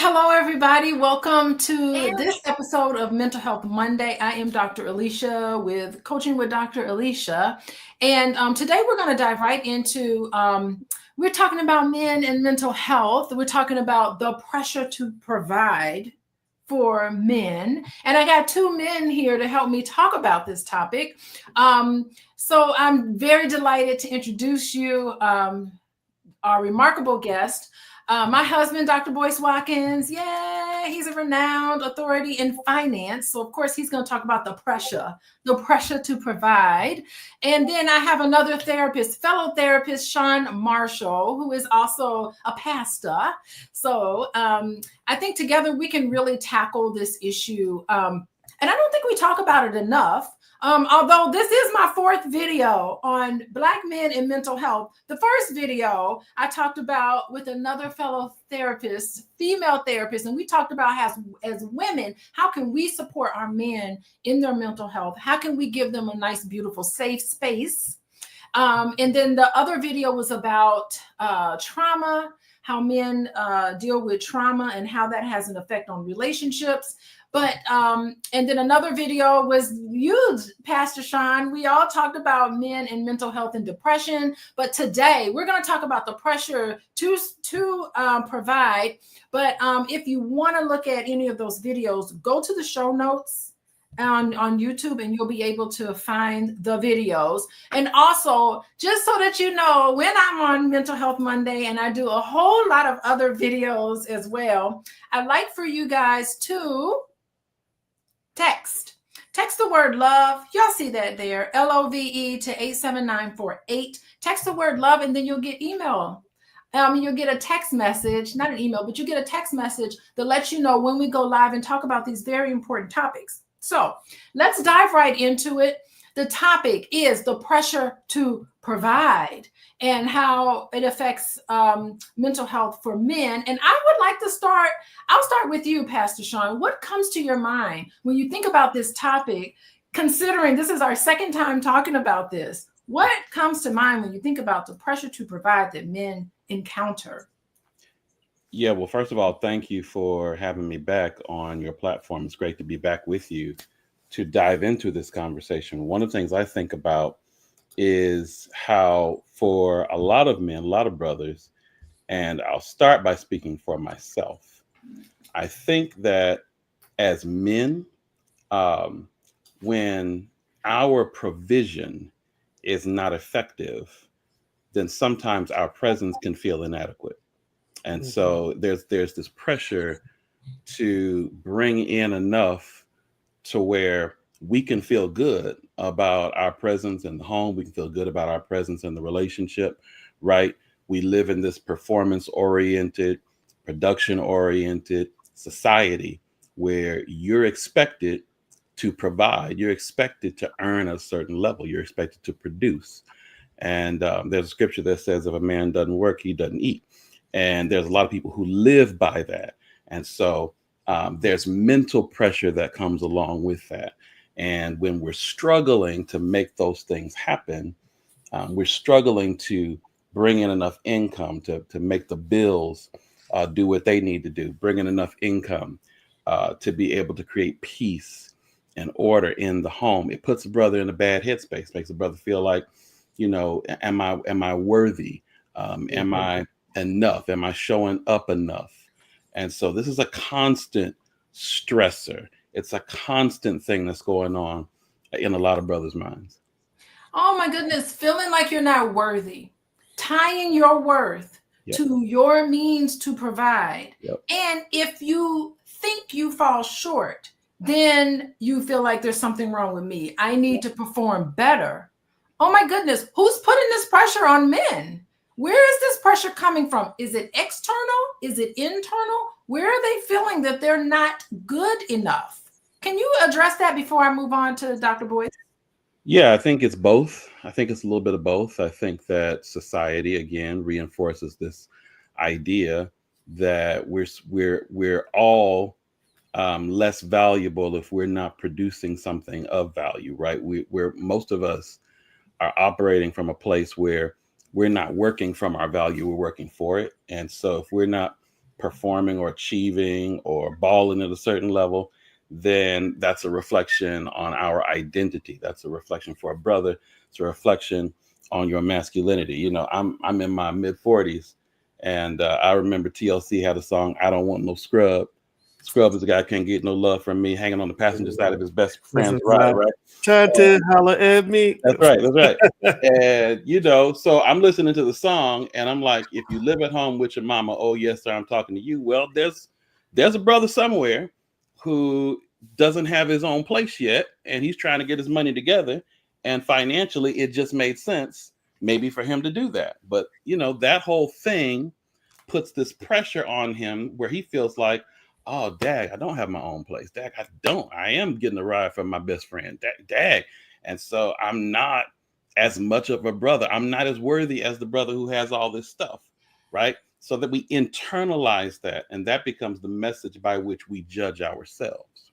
Hello, everybody. Welcome to this episode of Mental Health Monday. I am Dr. Alicia with Coaching with Dr. Alicia. And today we're going to dive right into, we're talking about men and mental health. We're talking about the pressure to provide for men. And I got two men here to help me talk about this topic. So I'm very delighted to introduce you our remarkable guest. My husband, Dr. Boyce Watkins, he's a renowned authority in finance. So, of course, he's going to talk about the pressure to provide. And then I have another therapist, fellow therapist, Shaun Marshall, who is also a pastor. So I think together we can really tackle this issue. And I don't think we talk about it enough. Although this is my fourth video on Black men and mental health. The first video I talked about with another fellow therapist, female therapist, and we talked about as women, how can we support our men in their mental health? How can we give them a nice, beautiful, safe space? And then the other video was about trauma, how men deal with trauma and how that has an effect on relationships. But and then another video was you, Pastor Shaun. We all talked about men and mental health and depression. But today we're going to talk about the pressure to provide. But if you want to look at any of those videos, go to the show notes on YouTube and you'll be able to find the videos. And also, just so that you know, when I'm on Mental Health Monday and I do a whole lot of other videos as well, I'd like for you guys to text the word love. Y'all see that there, LOVE to 87948. Text the word love and then you'll get email. You'll get a text message, not an email, but you get a text message that lets you know when we go live and talk about these very important topics. So let's dive right into it. The topic is the pressure to provide and how it affects mental health for men. And I would like to I'll start with you, Pastor Shaun. What comes to your mind when you think about this topic, considering this is our second time talking about this? What comes to mind when you think about the pressure to provide that men encounter? Yeah, well, first of all, thank you for having me back on your platform. It's great to be back with you to dive into this conversation. One of the things I think about is how for a lot of men, a lot of brothers, and I'll start by speaking for myself. I think that as men, when our provision is not effective, then sometimes our presence can feel inadequate. And so there's this pressure to bring in enough to where we can feel good about our presence in the home. We can feel good about our presence in the relationship, right? We live in this performance-oriented, production-oriented society where you're expected to provide. You're expected to earn a certain level. You're expected to produce. And there's a scripture that says if a man doesn't work, he doesn't eat. And there's a lot of people who live by that. And so there's mental pressure that comes along with that. And when we're struggling to make those things happen, we're struggling to bring in enough income to make the bills do what they need to do, bring in enough income to be able to create peace and order in the home. It puts a brother in a bad headspace, makes a brother feel like, am I worthy? Am I enough? Am I showing up enough? And so this is a constant stressor. It's a constant thing that's going on in a lot of brothers' minds. Oh my goodness, feeling like you're not worthy, tying your worth to your means to provide. And if you think you fall short, then you feel like there's something wrong with me. I need to perform better. Oh my goodness, who's putting this pressure on men? Where is this pressure coming from? Is it external? Is it internal? Where are they feeling that they're not good enough? Can you address that before I move on to Dr. Boyce? Yeah, I think it's both. I think it's a little bit of both. I think that society, again, reinforces this idea that we're all less valuable if we're not producing something of value, right? We're most of us are operating from a place where we're not working from our value, we're working for it. And so if we're not performing or achieving or balling at a certain level, then that's a reflection on our identity. That's a reflection for a brother. It's a reflection on your masculinity. You know, I'm in my mid 40s, and I remember TLC had a song, "I Don't Want No Scrub." Scrub is the guy who can't get no love from me, hanging on the passenger side of his best friend's ride, right? Trying to holler at me. That's right. That's right. And, you know, so I'm listening to the song and I'm like, if you live at home with your mama, oh, yes, sir, I'm talking to you. Well, there's a brother somewhere who doesn't have his own place yet. And he's trying to get his money together. And financially, it just made sense maybe for him to do that. But, you know, that whole thing puts this pressure on him where he feels like, oh, dag, I don't have my own place. Dag, I don't. I am getting a ride from my best friend. Dag. And so I'm not as much of a brother. I'm not as worthy as the brother who has all this stuff, right? So that we internalize that, and that becomes the message by which we judge ourselves.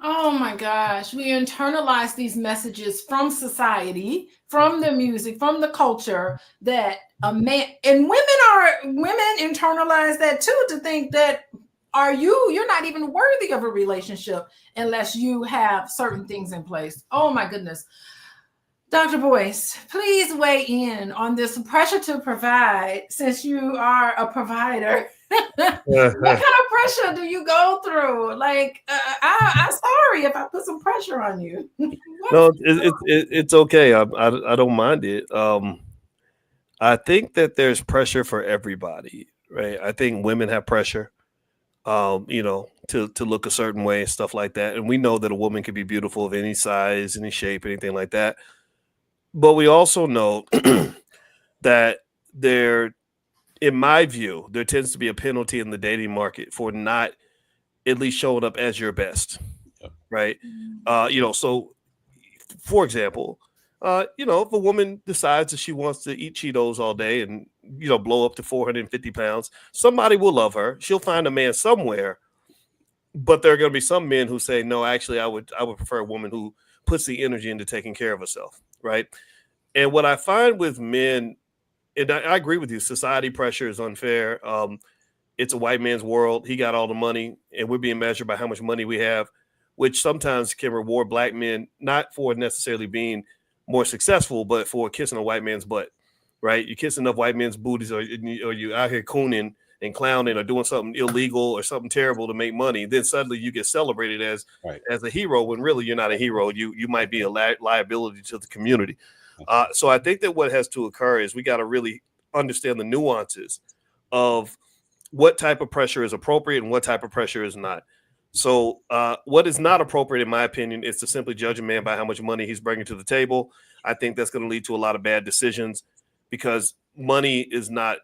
Oh my gosh, we internalize these messages from society, from the music, from the culture, that a man, and women internalize that too, to think that you're not even worthy of a relationship unless you have certain things in place. Oh my goodness. Dr. Boyce, please weigh in on this pressure to provide, since you are a provider. What kind of pressure do you go through? Like, I'm sorry if I put some pressure on you. No, it's okay. I don't mind it. I think that there's pressure for everybody, right? I think women have pressure, you know, to look a certain way and stuff like that. And we know that a woman can be beautiful of any size, any shape, anything like that. But we also know that in my view, there tends to be a penalty in the dating market for not at least showing up as your best, right? You know, so for example, you know, if a woman decides that she wants to eat Cheetos all day and, you know, blow up to 450 pounds, somebody will love her. She'll find a man somewhere, but there are going to be some men who say, no, actually, I would prefer a woman who puts the energy into taking care of herself, right? And what I find with men, and I agree with you, society pressure is unfair. It's a white man's world. He got all the money, and we're being measured by how much money we have, which sometimes can reward black men, not for necessarily being more successful, but for kissing a white man's butt, right? You kiss enough white men's booties, or you out here cooning and clowning or doing something illegal or something terrible to make money, then suddenly you get celebrated as a hero, when really you're not a hero. You might be a liability to the community. So I think that what has to occur is we got to really understand the nuances of what type of pressure is appropriate and what type of pressure is not. So what is not appropriate, in my opinion, is to simply judge a man by how much money he's bringing to the table. I think that's going to lead to a lot of bad decisions, because money is not,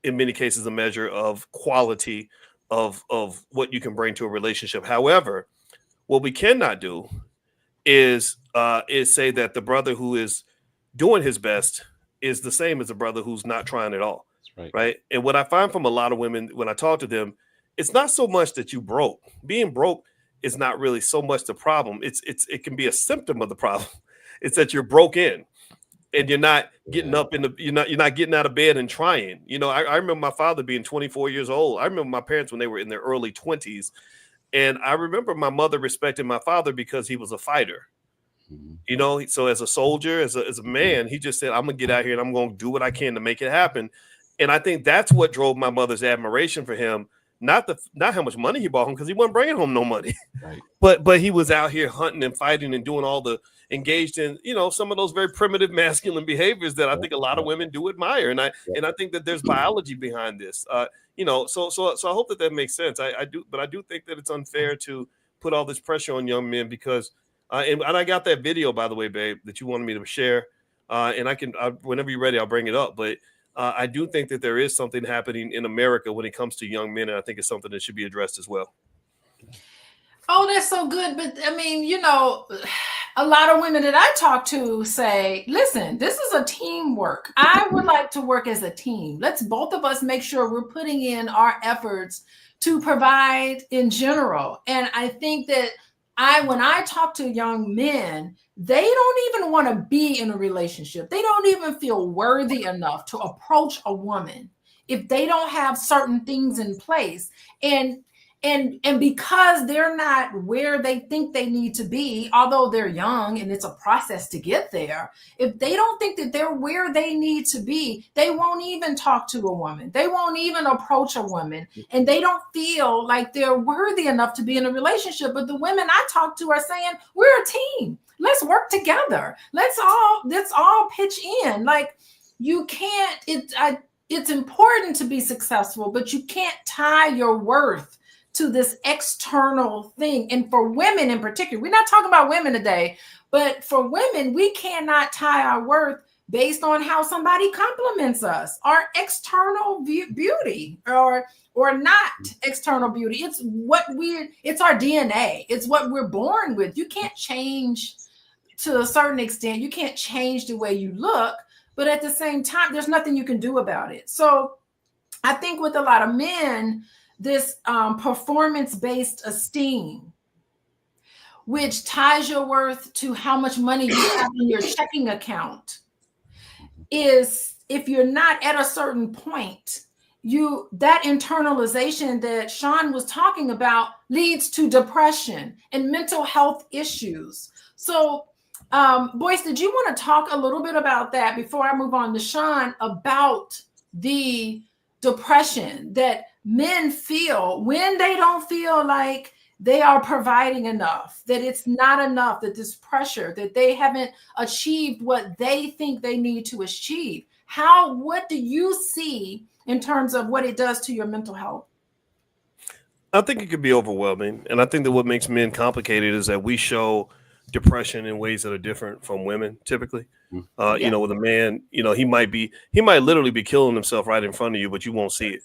in many cases, a measure of quality of what you can bring to a relationship. However, what we cannot do is say that the brother who is doing his best is the same as a brother who's not trying at all. Right. And what I find from a lot of women when I talk to them, it's not so much that you broke. Being broke is not really so much the problem. It can be a symptom of the problem. It's that you're broke in and you're not getting up you're not getting out of bed and trying. You know, I remember my father being 24 years old. I remember my parents when they were in their early 20s. And I remember my mother respecting my father because he was a fighter. You know, so as a soldier, as a man, he just said, I'm gonna get out here and I'm gonna do what I can to make it happen. And I think that's what drove my mother's admiration for him. Not how much money he brought home, because he wasn't bringing home no money, but he was out here hunting and fighting and doing all the engaged in, you know, some of those very primitive masculine behaviors that I think a lot of women do admire. And I think that there's biology behind this, you know, so I hope that makes sense. I do think that it's unfair to put all this pressure on young men, because and I got that video, by the way, babe, that you wanted me to share, and whenever you're ready, I'll bring it up. But I do think that there is something happening in America when it comes to young men, and I think it's something that should be addressed as well. Oh, that's so good. But I mean, you know, a lot of women that I talk to say, listen, this is a teamwork. I would like to work as a team. Let's both of us make sure we're putting in our efforts to provide in general. And I think that when I talk to young men, they don't even want to be in a relationship. They don't even feel worthy enough to approach a woman if they don't have certain things in place. And because they're not where they think they need to be, although they're young and it's a process to get there, if they don't think that they're where they need to be, they won't even talk to a woman. They won't even approach a woman, and they don't feel like they're worthy enough to be in a relationship. But the women I talk to are saying, we're a team. Let's work together. Let's all pitch in. Like, you can't, it's important to be successful, but you can't tie your worth to this external thing. And for women in particular, we're not talking about women today, but for women, we cannot tie our worth based on how somebody compliments us, our external beauty or not external beauty. It's our DNA. It's what we're born with. You can't change to a certain extent. You can't change the way you look, but at the same time, there's nothing you can do about it. So I think with a lot of men, this performance-based esteem, which ties your worth to how much money you have in your checking account, is, if you're not at a certain point, that internalization that Shaun was talking about leads to depression and mental health issues. So, Boyce, did you want to talk a little bit about that before I move on to Shaun, about the depression that men feel when they don't feel like they are providing enough, that it's not enough, that this pressure, that they haven't achieved what they think they need to achieve? What do you see in terms of what it does to your mental health? I think it could be overwhelming. And I think that what makes men complicated is that we show depression in ways that are different from women typically. With a man, he might literally be killing himself right in front of you, but you won't see it.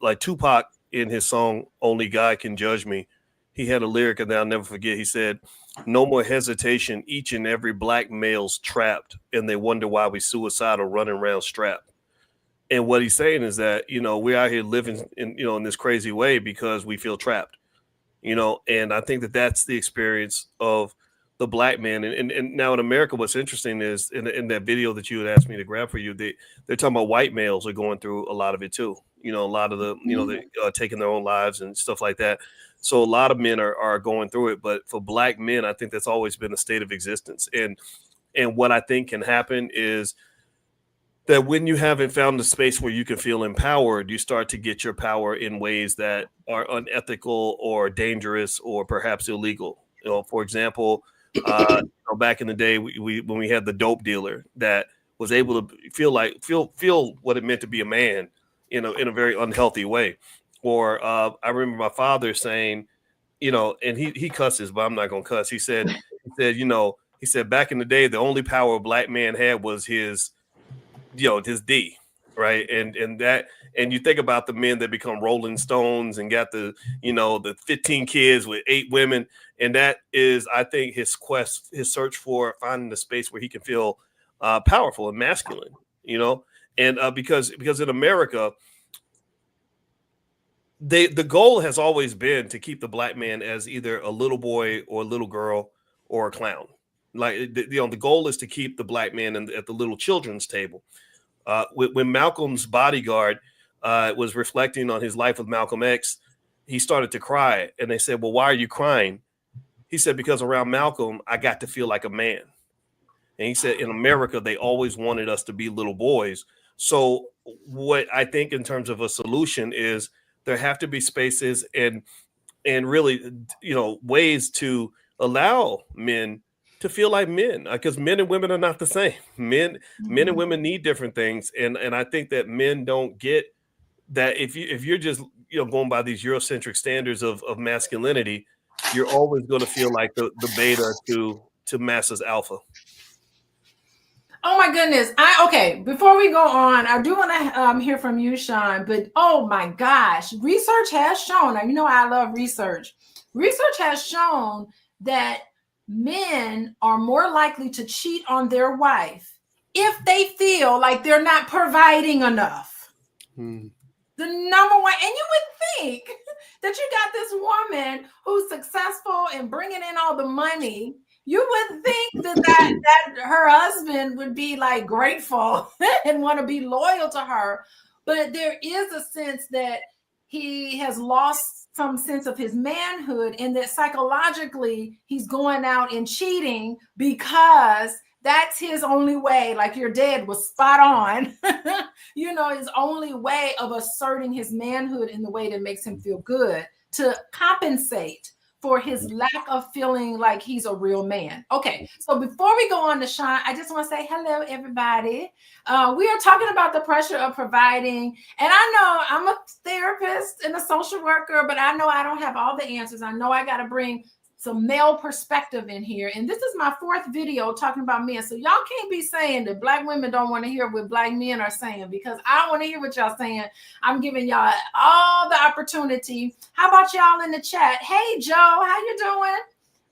Like Tupac in his song "Only God Can Judge Me," he had a lyric that I'll never forget. He said, "No more hesitation. Each and every black male's trapped, and they wonder why we suicidal running around strapped." And what he's saying is that we're out here living in this crazy way because we feel trapped. And I think that that's the experience of the black man. And now in America, what's interesting is in that video that you had asked me to grab for you, they're talking about white males are going through a lot of it too. A lot of the, they're taking their own lives and stuff like that. So a lot of men are going through it. But for black men, I think that's always been a state of existence. And what I think can happen is that when you haven't found a space where you can feel empowered, you start to get your power in ways that are unethical or dangerous or perhaps illegal. For example, back in the day, when we had the dope dealer that was able to feel what it meant to be a man in a very unhealthy way. Or I remember my father saying, and he cusses, but I'm not gonna cuss. He said, back in the day, the only power a black man had was his D, right? And you think about the men that become Rolling Stones and got the 15 kids with 8 women. And that is, I think, his search for finding the space where he can feel powerful and masculine, and because in America, the goal has always been to keep the black man as either a little boy or a little girl or a clown. Like, the goal is to keep the black man at the little children's table. When Malcolm's bodyguard was reflecting on his life with Malcolm X, he started to cry. And they said, "Well, why are you crying?" He said, "Because around Malcolm, I got to feel like a man." And he said, in America, they always wanted us to be little boys. So what I think in terms of a solution is there have to be spaces and really, ways to allow men to feel like men, because men and women are not the same. Men and women need different things. And I think that men don't get that. If you're just, going by these Eurocentric standards of masculinity, you're always going to feel like the beta to masses alpha. Oh my goodness. Okay, before we go on, I do want to hear from you, Shaun, but oh my gosh, research has shown, I love research. Research has shown that men are more likely to cheat on their wife if they feel like they're not providing enough. The number one, and you would think that you got this woman who's successful in bringing in all the money. You would think that her husband would be like grateful and want to be loyal to her. but there is a sense that he has lost some sense of his manhood, and that psychologically he's going out and cheating because that's his only way. Like your dad was spot on, his only way of asserting his manhood in the way that makes him feel good, to compensate for his lack of feeling like he's a real man. Okay, so before we go on to Shaun, I just want to say hello, everybody. We are talking about the pressure of providing. And I know I'm a therapist and a social worker, but I know I don't have all the answers. I know I got to bring some male perspective in here. And this is my 4th video talking about men. So y'all can't be saying that Black women don't want to hear what Black men are saying, because I don't want to hear what y'all saying. I'm giving y'all all the opportunity. How about y'all in the chat? Hey, Joe, how you doing?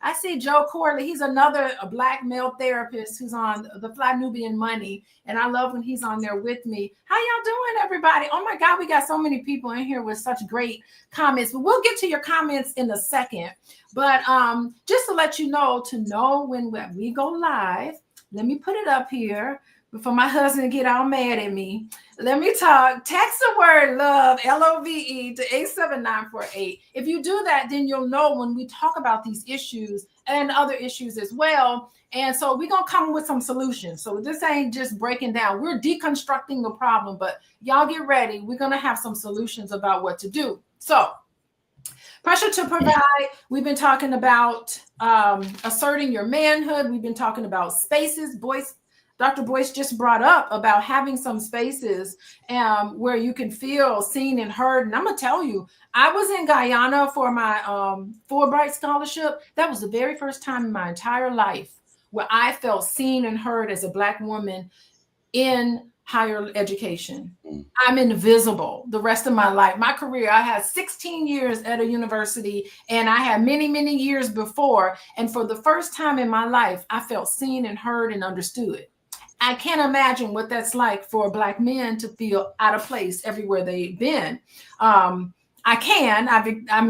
I see Joe Corley. He's another Black male therapist who's on the Fly Nubian Money. And I love when he's on there with me. How y'all doing, everybody? Oh my God, we got so many people in here with such great comments. But we'll get to your comments in a second. But just to let you know, when we go live, let me put it up here before my husband get all mad at me. Let me talk. Text the word love, LOVE, to 87948. If you do that, then you'll know when we talk about these issues and other issues as well. And so we're going to come with some solutions. So this ain't just breaking down. We're deconstructing the problem, but y'all get ready. We're going to have some solutions about what to do. So pressure to provide. We've been talking about asserting your manhood. We've been talking about spaces. Dr. Boyce just brought up about having some spaces where you can feel seen and heard. And I'm going to tell you, I was in Guyana for my Fulbright scholarship. That was the very first time in my entire life where I felt seen and heard as a Black woman in higher education. I'm invisible the rest of my life. My career, I had 16 years at a university, and I had many, many years before. And for the first time in my life, I felt seen and heard and understood. I can't imagine what that's like for Black men to feel out of place everywhere they've been. I'm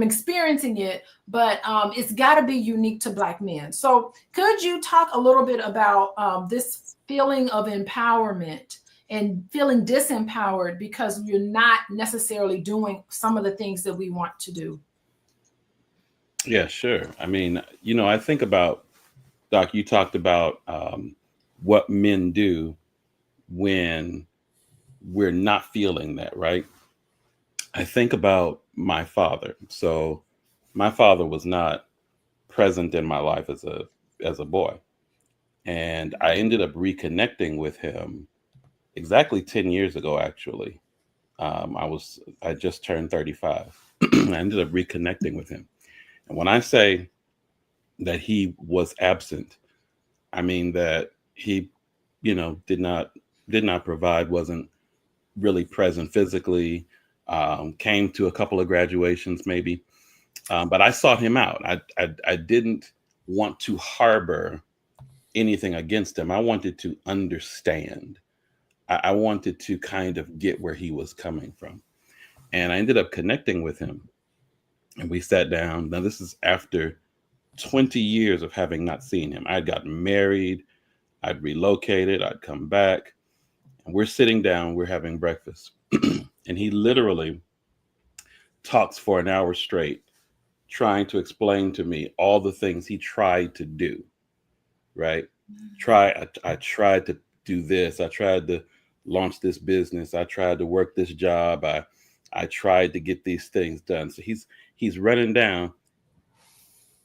experiencing it, but it's got to be unique to Black men. So could you talk a little bit about this feeling of empowerment and feeling disempowered because you're not necessarily doing some of the things that we want to do? Yeah, sure. I mean, I think about, Doc, you talked about what men do when we're not feeling that, right? I think about my father. So my father was not present in my life as a boy. And I ended up reconnecting with him exactly 10 years ago, actually. I just turned 35. I ended up reconnecting with him. And when I say that he was absent, I mean that he, did not provide, wasn't really present physically, came to a couple of graduations maybe. But I sought him out. I didn't want to harbor anything against him. I wanted to understand. I wanted to kind of get where he was coming from. And I ended up connecting with him. And we sat down. Now, this is after 20 years of having not seen him. I'd gotten married. I'd relocated. I'd come back. And we're sitting down. We're having breakfast. And he literally talks for an hour straight, trying to explain to me all the things he tried to do, right? I tried to do this. I tried to launch this business. I tried to work this job. I tried to get these things done. So he's running down.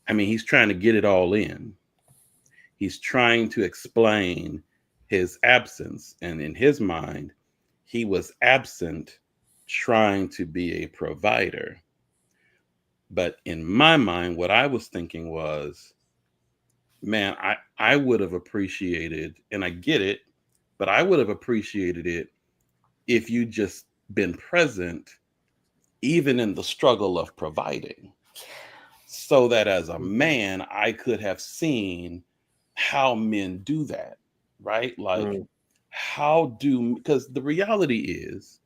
I mean, he's trying to get it all in. He's trying to explain his absence. And in his mind, he was absent trying to be a provider. But in my mind, what I was thinking was, man, I would have appreciated, and I get it, but I would have appreciated it if you just been present, even in the struggle of providing, so that as a man, I could have seen how men do that, right? Like, because the reality is,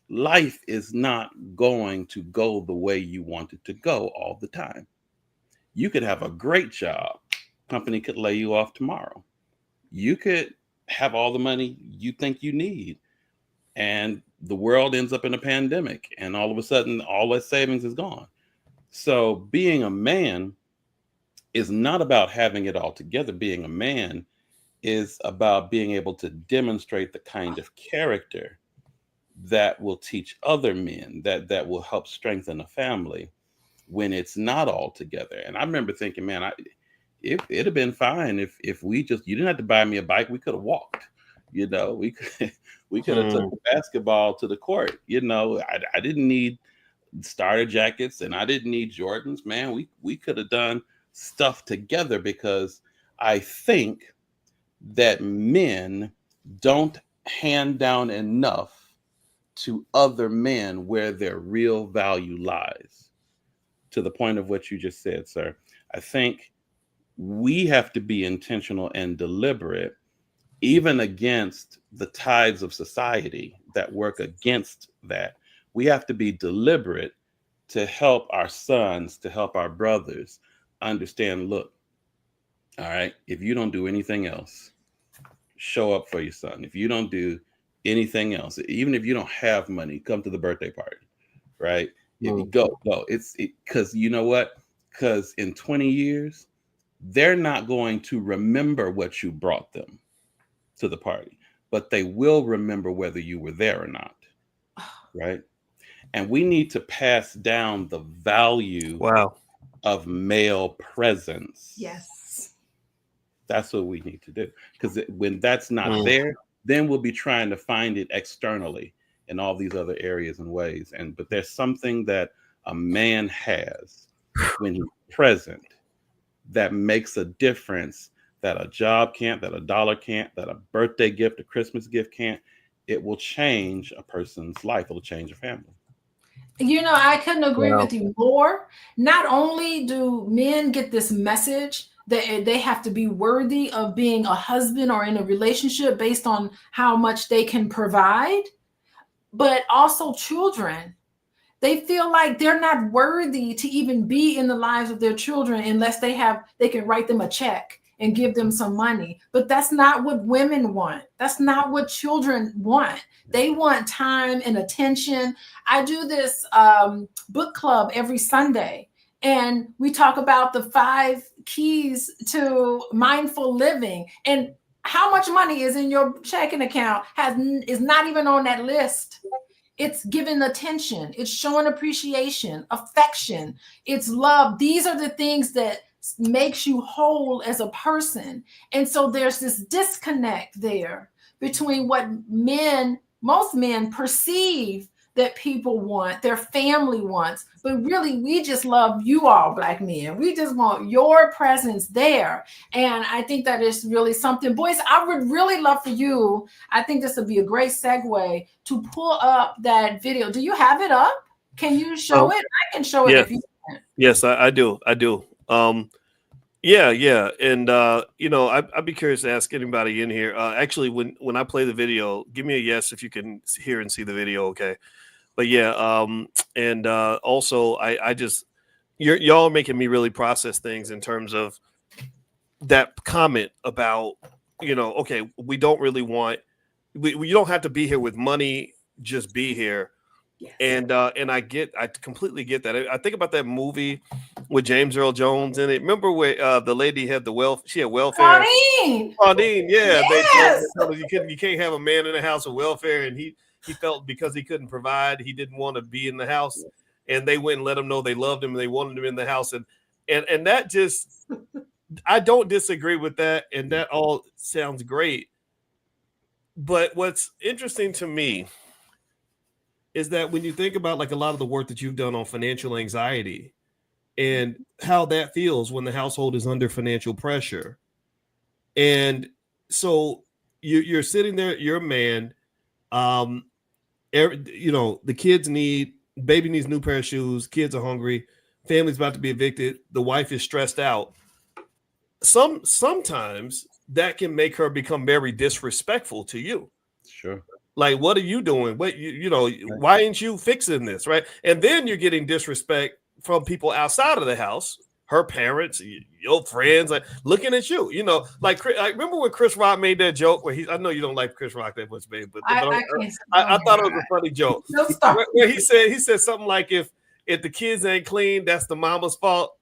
life is not going to go the way you want it to go all the time. You could have a great job. Company could lay you off tomorrow. You could have all the money you think you need. and the world ends up in a pandemic, and all of a sudden all that savings is gone. So being a man is not about having it all together. Being a man is about being able to demonstrate the kind of character that will teach other men, that will help strengthen a family when it's not all together. And I remember thinking, man, it'd have been fine if we just, you didn't have to buy me a bike. We could have walked, we could we could have took the basketball to the court. I didn't need starter jackets and I didn't need Jordans, man. We could have done stuff together, because I think that men don't hand down enough to other men where their real value lies. To the point of what you just said, sir, I think we have to be intentional and deliberate, even against the tides of society that work against that. We have to be deliberate to help our sons, to help our brothers understand, look, all right, if you don't do anything else, show up for your son. If you don't do anything else, even if you don't have money, come to the birthday party, right? If you go. It's because you know what? Because in 20 years, they're not going to remember what you brought them to the party, but they will remember whether you were there or not, right? And we need to pass down the value of male presence. Yes. That's what we need to do. Because when that's not there, then we'll be trying to find it externally in all these other areas and ways. But there's something that a man has when he's present that makes a difference, that a job can't, that a dollar can't, that a birthday gift, a Christmas gift can't. It will change a person's life. It'll change a family. I couldn't agree with you more. Not only do men get this message that they have to be worthy of being a husband or in a relationship based on how much they can provide, but also children. They feel like they're not worthy to even be in the lives of their children unless they can write them a check and give them some money. But that's not what women want. That's not what children want. They want time and attention. I do this book club every Sunday, and we talk about the 5 keys to mindful living. And how much money is in your checking account is not even on that list. It's giving attention. It's showing appreciation, affection. It's love. These are the things that makes you whole as a person. And so there's this disconnect there between what most men perceive that people want, their family wants, but really we just love you all, Black men. We just want your presence there. And I think that is really something. Boyce, I would really love for you, I think this would be a great segue, to pull up that video. Do you have it up? Can you show it? I can show it if you can. Yes, I do. Yeah. And, I'd be curious to ask anybody in here. Actually, when I play the video, give me a yes if you can hear and see the video, okay? But yeah, also I just, y'all are making me really process things in terms of that comment about, okay, we don't really want, you don't have to be here with money, just be here. Yes. And I completely get that. I think about that movie with James Earl Jones in it. Remember where the lady had she had welfare? Claudine, yeah. Yes. They told her you can't have a man in the house with welfare, and he felt because he couldn't provide, he didn't want to be in the house, and they went and let him know they loved him and they wanted him in the house, and that just, I don't disagree with that, and that all sounds great. But what's interesting to me is that when you think about like a lot of the work that you've done on financial anxiety and how that feels when the household is under financial pressure, and so you're sitting there, you're a man. The baby needs new pair of shoes. Kids are hungry. Family's about to be evicted. The wife is stressed out. Sometimes that can make her become very disrespectful to you. Sure. Like, what are you doing? What why ain't you fixing this, right? And then you're getting disrespect from people outside of the house her parents, your friends, like looking at you, you know, like I remember when Chris Rock made that joke where I know you don't like Chris Rock that much, babe, but I thought it was a funny joke. Where he said something like, if the kids ain't clean, that's the mama's fault.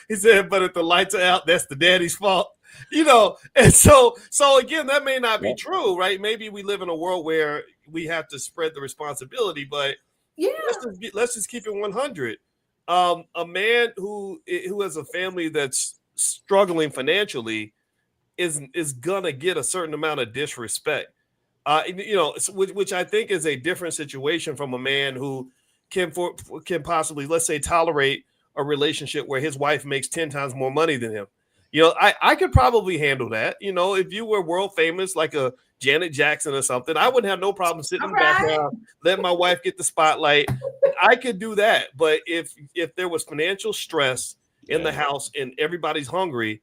He said, but if the lights are out, that's the daddy's fault. You know, and so again, that may not be true, right? Maybe we live in a world where we have to spread the responsibility, but let's just keep it 100. A man who has a family that's struggling financially is gonna get a certain amount of disrespect. You know, which I think is a different situation from a man who can possibly, let's say, tolerate a relationship where his wife makes 10 times more money than him. You know, I could probably handle that. You know, if you were world famous like a Janet Jackson or something, I wouldn't have no problem sitting in the background, letting my wife get the spotlight. I could do that. But if there was financial stress in the house and everybody's hungry,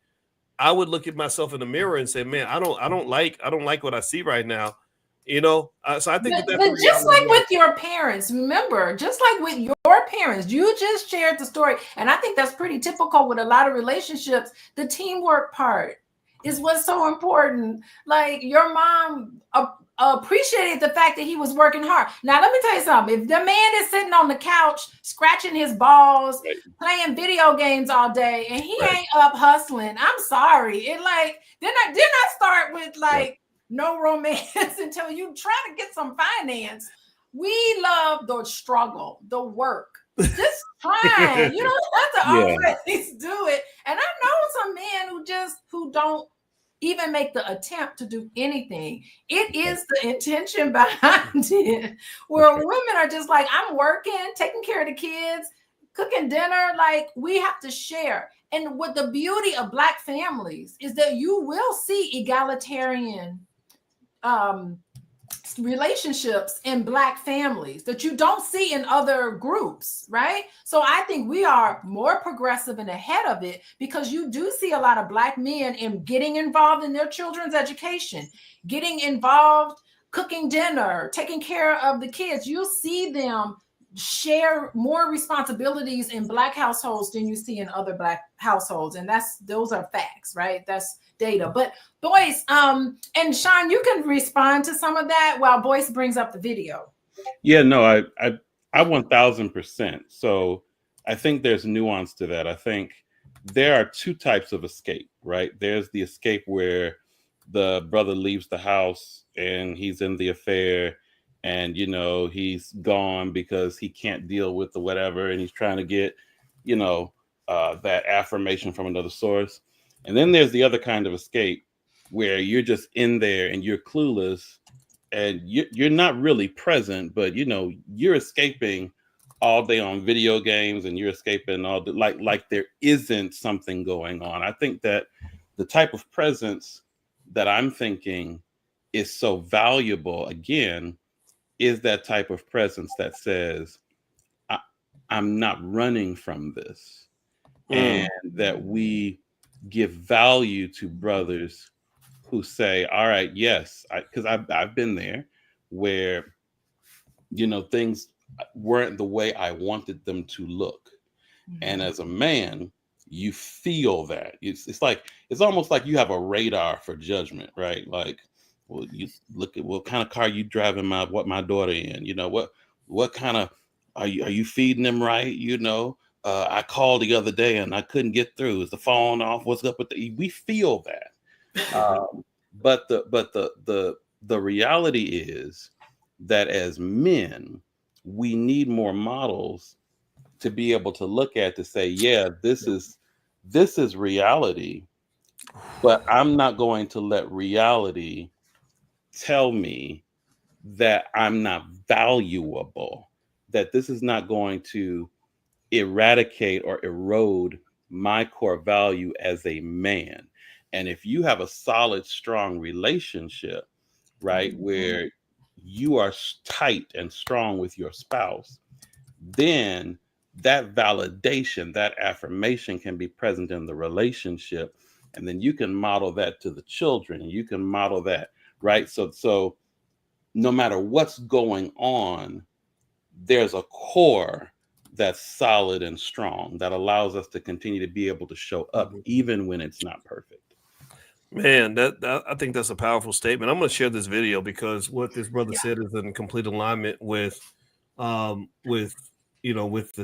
I would look at myself in the mirror and say, man, I don't like what I see right now. You know, so I think but just like with your parents, remember, just like with your parents, you just shared the story. And I think that's pretty typical with a lot of relationships. The teamwork part is what's so important. Like your mom appreciated the fact that he was working hard. Now, let me tell you something. If the man is sitting on the couch, scratching his balls, playing video games all day, and he ain't up hustling, I'm sorry. It like, then I start with like, no romance until you try to get some finance. We love the struggle, the work. Just trying. You don't have to always do it. And I know some men who don't even make the attempt to do anything. It is the intention behind it. Where women are just like, I'm working, taking care of the kids, cooking dinner. Like, we have to share. And what the beauty of Black families is that you will see egalitarian relationships in Black families that you don't see in other groups, right? So I think we are more progressive and ahead of it because you do see a lot of Black men in getting involved in their children's education, getting involved, cooking dinner, taking care of the kids. You'll see them share more responsibilities in Black households than you see in other Black households. And those are facts, right? That's data. But Boyce, and Shaun, you can respond to some of that while Boyce brings up the video. Yeah, no, I 1000%. So I think there's nuance to that. I think there are two types of escape, right? There's the escape where the brother leaves the house and he's in the affair and, you know, he's gone because he can't deal with the whatever. And he's trying to get, you know, that affirmation from another source. And then there's the other kind of escape where you're just in there and you're clueless and you're not really present, but, you know, you're escaping all day on video games and you're escaping all the, like there isn't something going on. I think that the type of presence that I'm thinking is so valuable, again, is that type of presence that says, I'm not running from this. And that we give value to brothers who say, all right, yes, because I've been there where, you know, things weren't the way I wanted them to look. And as a man, you feel that. It's almost like you have a radar for judgment, right? Like, well, you look at what kind of car you driving my daughter in, you know, what kind of, are you feeding them right? You know, I called the other day and I couldn't get through. Is the phone off? What's up with we feel that. But the reality is that as men, we need more models to be able to look at to say, yeah, this is reality, but I'm not going to let reality tell me that I'm not valuable, that this is not going to eradicate or erode my core value as a man. And if you have a solid, strong relationship, right, where you are tight and strong with your spouse, then that validation, that affirmation can be present in the relationship. And then you can model that to the children. You can model that, right? So no matter what's going on, there's a core that's solid and strong, that allows us to continue to be able to show up even when it's not perfect. Man, that I think that's a powerful statement. I'm going to share this video because what this brother said is in complete alignment with the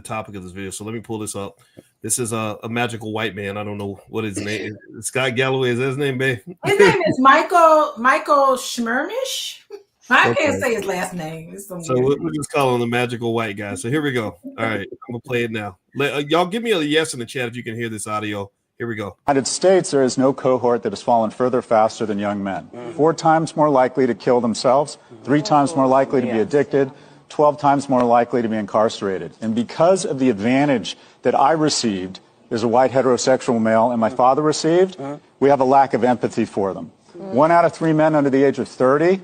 topic of this video. So let me pull this up. This is a magical white man. I don't know what his name is. Scott Galloway, is that his name, babe? His name is Michael Schmermish. I can't say his last name. So we're just calling him the magical white guy. So here we go. All right, I'm gonna play it now. Y'all give me a yes in the chat if you can hear this audio. Here we go. United States, there is no cohort that has fallen further faster than young men. 4 times more likely to kill themselves, 3 times more likely to be addicted, 12 times more likely to be incarcerated. And because of the advantage that I received as a white heterosexual male and my father received, we have a lack of empathy for them. 1 out of 3 men under the age of 30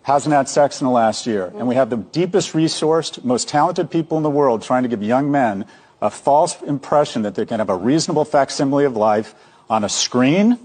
hasn't had sex in the last year. And we have the deepest resourced, most talented people in the world trying to give young men a false impression that they can have a reasonable facsimile of life on a screen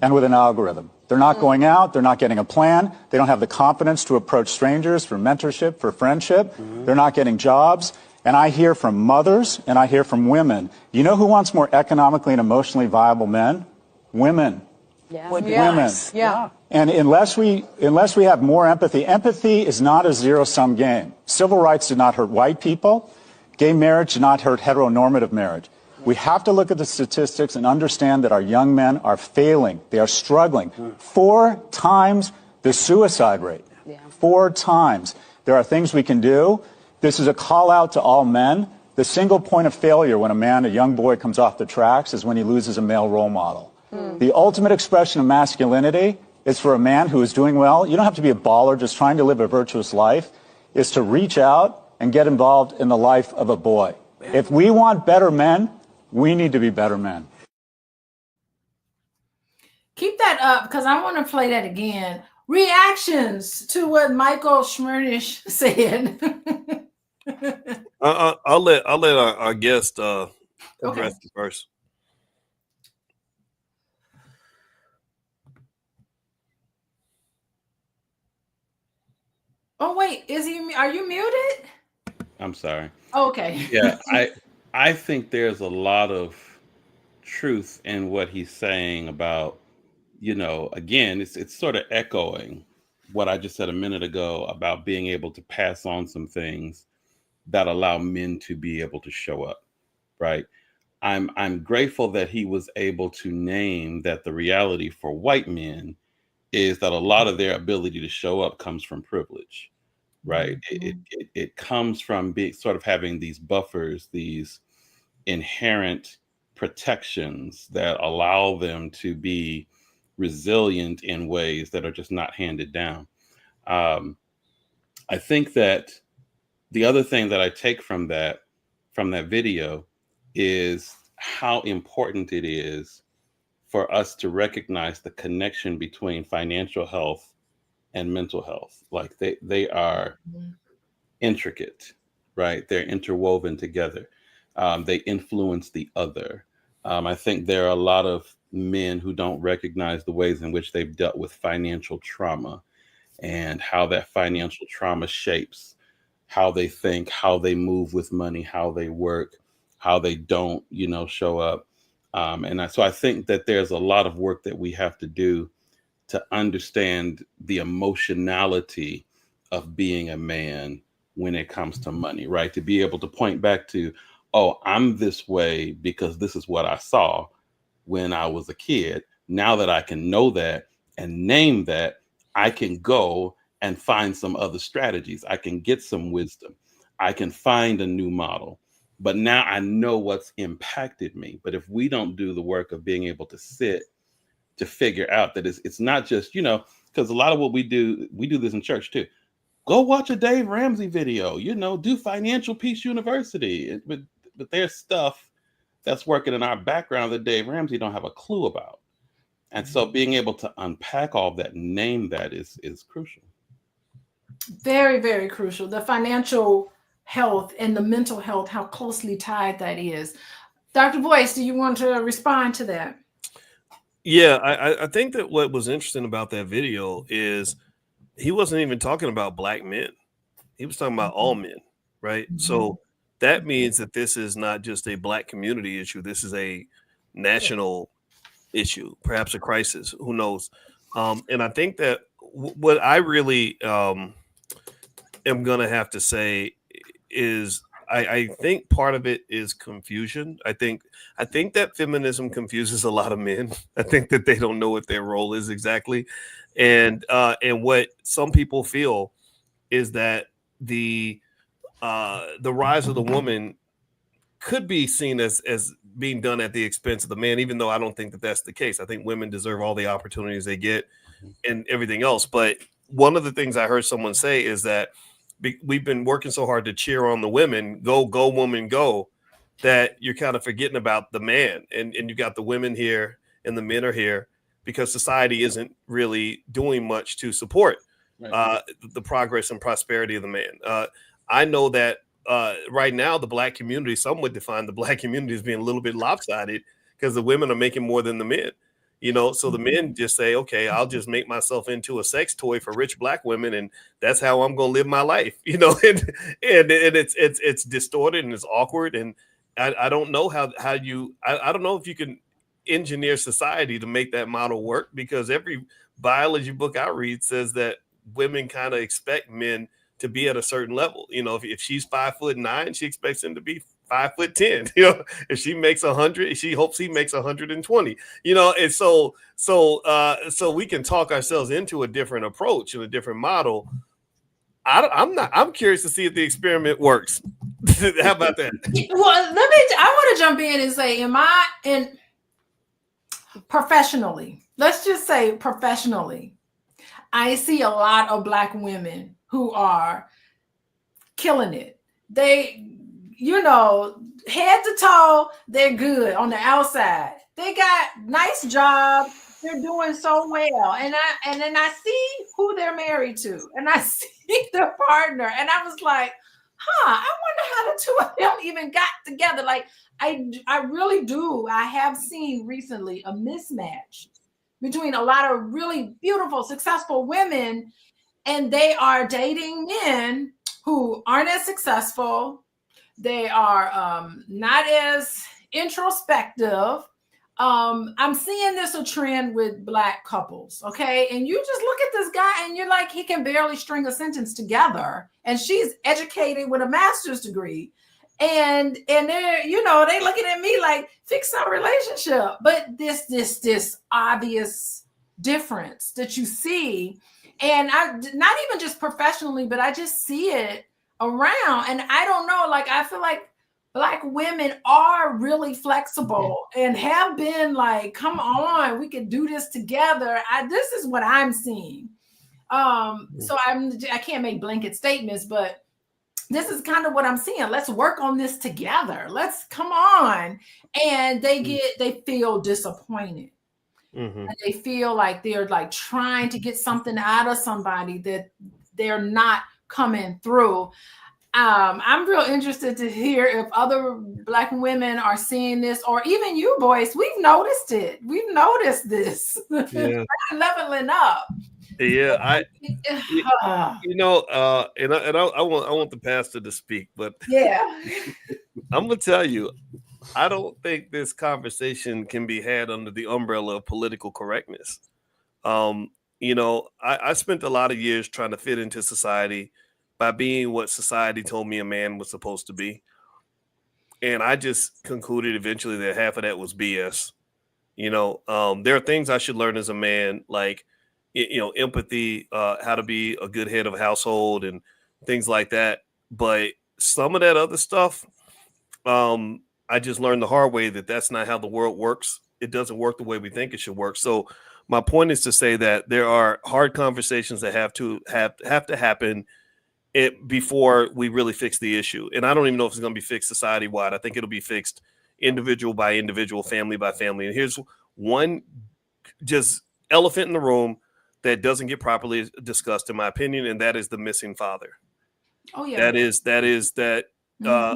and with an algorithm. They're not going out. They're not getting a plan. They don't have the confidence to approach strangers for mentorship, for friendship. They're not getting jobs. And I hear from mothers and I hear from women. You know who wants more economically and emotionally viable men? Women. Yeah. Women. Yeah. And unless we have more empathy, empathy is not a zero-sum game. Civil rights did not hurt white people. Gay marriage did not hurt heteronormative marriage. We have to look at the statistics and understand that our young men are failing. They are struggling. 4 times the suicide rate. 4 times. There are things we can do. This is a call out to all men. The single point of failure when a young boy comes off the tracks is when he loses a male role model. The ultimate expression of masculinity is for a man who is doing well. You don't have to be a baller just trying to live a virtuous life. Is to reach out and get involved in the life of a boy. If we want better men, we need to be better men. Keep that up because I want to play that again. Reactions to what Michael Schmernish said. I'll let our guest address it first. Oh wait, are you muted? I'm sorry. Okay. Yeah, I think there's a lot of truth in what he's saying about, again, it's sort of echoing what I just said a minute ago about being able to pass on some things that allow men to be able to show up, right? I'm grateful that he was able to name that the reality for white men is that a lot of their ability to show up comes from privilege. Right. It comes from being sort of having these buffers, these inherent protections that allow them to be resilient in ways that are just not handed down. I think that the other thing that I take from that video is how important it is for us to recognize the connection between financial health and mental health. Like they are intricate, right? They're interwoven together. They influence the other. I think there are a lot of men who don't recognize the ways in which they've dealt with financial trauma and how that financial trauma shapes how they think, how they move with money, how they work, how they don't, show up. So I think that there's a lot of work that we have to do to understand the emotionality of being a man when it comes to money, right? To be able to point back to, oh, I'm this way because this is what I saw when I was a kid. Now that I can know that and name that, I can go and find some other strategies. I can get some wisdom. I can find a new model. But now I know what's impacted me. But if we don't do the work of being able to sit to figure out that it's not just, because a lot of what we do this in church too. Go watch a Dave Ramsey video, do Financial Peace University. But there's stuff that's working in our background that Dave Ramsey don't have a clue about. And so being able to unpack all that, name that is crucial. Very, very crucial. The financial health and the mental health, how closely tied that is. Dr. Boyce, do you want to respond to that? Yeah, I think that what was interesting about that video is he wasn't even talking about black men. He was talking about all men, right? So that means that this is not just a Black community issue. This is a national issue, perhaps a crisis. Who knows? And I think that what I really am going to have to say is I think part of it is confusion. I think that feminism confuses a lot of men. I think that they don't know what their role is exactly, and what some people feel is that the rise of the woman could be seen as being done at the expense of the man, even though I don't think that that's the case. I think women deserve all the opportunities they get and everything else. But one of the things I heard someone say is that we've been working so hard to cheer on the women, go woman, go, that you're kind of forgetting about the man. And you got the women here and the men are here because society isn't really doing much to support the progress and prosperity of the man. I know that right now, the Black community, some would define the Black community as being a little bit lopsided because the women are making more than the men. So the men just say, okay, I'll just make myself into a sex toy for rich Black women, and that's how I'm going to live my life. And it's distorted and it's awkward, and I don't know how you I don't know if you can engineer society to make that model work, because every biology book I read says that women kind of expect men to be at a certain level. If she's 5'9", she expects him to be 5'10". If she makes 100, she hopes he makes 120. And so we can talk ourselves into a different approach and a different model. I'm curious to see if the experiment works. How about that? Well, I want to jump in and say, professionally, let's just say professionally, I see a lot of Black women who are killing it. They, head to toe, they're good on the outside. They got nice jobs. They're doing so well. And then I see who they're married to, and I see their partner. And I was like, I wonder how the two of them even got together. Like, I really do. I have seen recently a mismatch between a lot of really beautiful, successful women, and they are dating men who aren't as successful. They are not as introspective. I'm seeing this a trend with Black couples, okay? And you just look at this guy and you're like, he can barely string a sentence together. And she's educated with a master's degree. And they're, they looking at me like, fix our relationship. But this obvious difference that you see, and I not even just professionally, but I just see it around. And I don't know, like, I feel like Black women are really flexible and have been like, come on, we can do this together. This is what I'm seeing. So I can't make blanket statements, but this is kind of what I'm seeing. Let's work on this together. Let's come on. And they feel disappointed. And they feel like they're like trying to get something out of somebody that they're not coming through. I'm real interested to hear if other Black women are seeing this, or even you, Boyce. We've noticed it. We've noticed this. Yeah. Leveling up. Yeah, I want the pastor to speak, but yeah, I'm gonna tell you, I don't think this conversation can be had under the umbrella of political correctness. I spent a lot of years trying to fit into society by being what society told me a man was supposed to be. And I just concluded eventually that half of that was BS. There are things I should learn as a man, like, empathy, how to be a good head of a household and things like that. But some of that other stuff, I just learned the hard way that that's not how the world works. It doesn't work the way we think it should work. So my point is to say that there are hard conversations that have to happen before we really fix the issue. And I don't even know if it's going to be fixed society-wide. I think it'll be fixed individual by individual, family by family. And here's one just elephant in the room that doesn't get properly discussed, in my opinion, and that is the missing father. Oh yeah.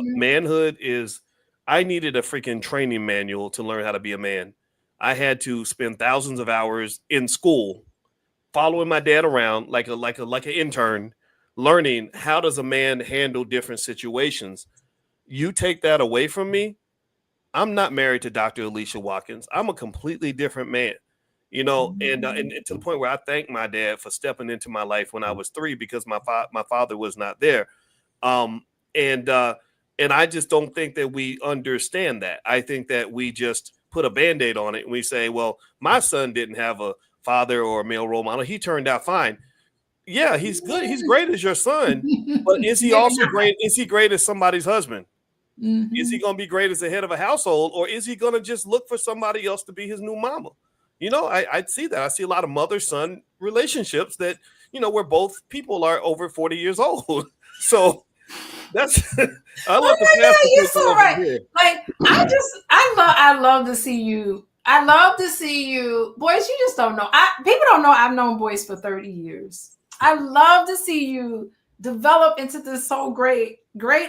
Manhood is. I needed a freaking training manual to learn how to be a man. I had to spend thousands of hours in school, following my dad around like an intern, learning how does a man handle different situations. you take that away from me, I'm not married to Dr. Alicia Watkins. I'm a completely different man, you know, and to the point where I thank my dad for stepping into my life when I was 3 because my father was not there. And I just don't think that we understand that. I think that we just put a Band-Aid on it and we say, well, my son didn't have a father or a male role model. He turned out fine. Yeah, he's good. He's great as your son, but is he also great? Is he great as somebody's husband? Is he going to be great as the head of a household, or is he going to just look for somebody else to be his new mama? You know, I see that. I see a lot of mother-son relationships that, you know, where both people are over 40 years old. So that's I love the pastor. You're so right. Like I love to see you. I love to see you, Boyce. You just don't know. People don't know I've known Boyce for 30 years. I love to see you develop into this so great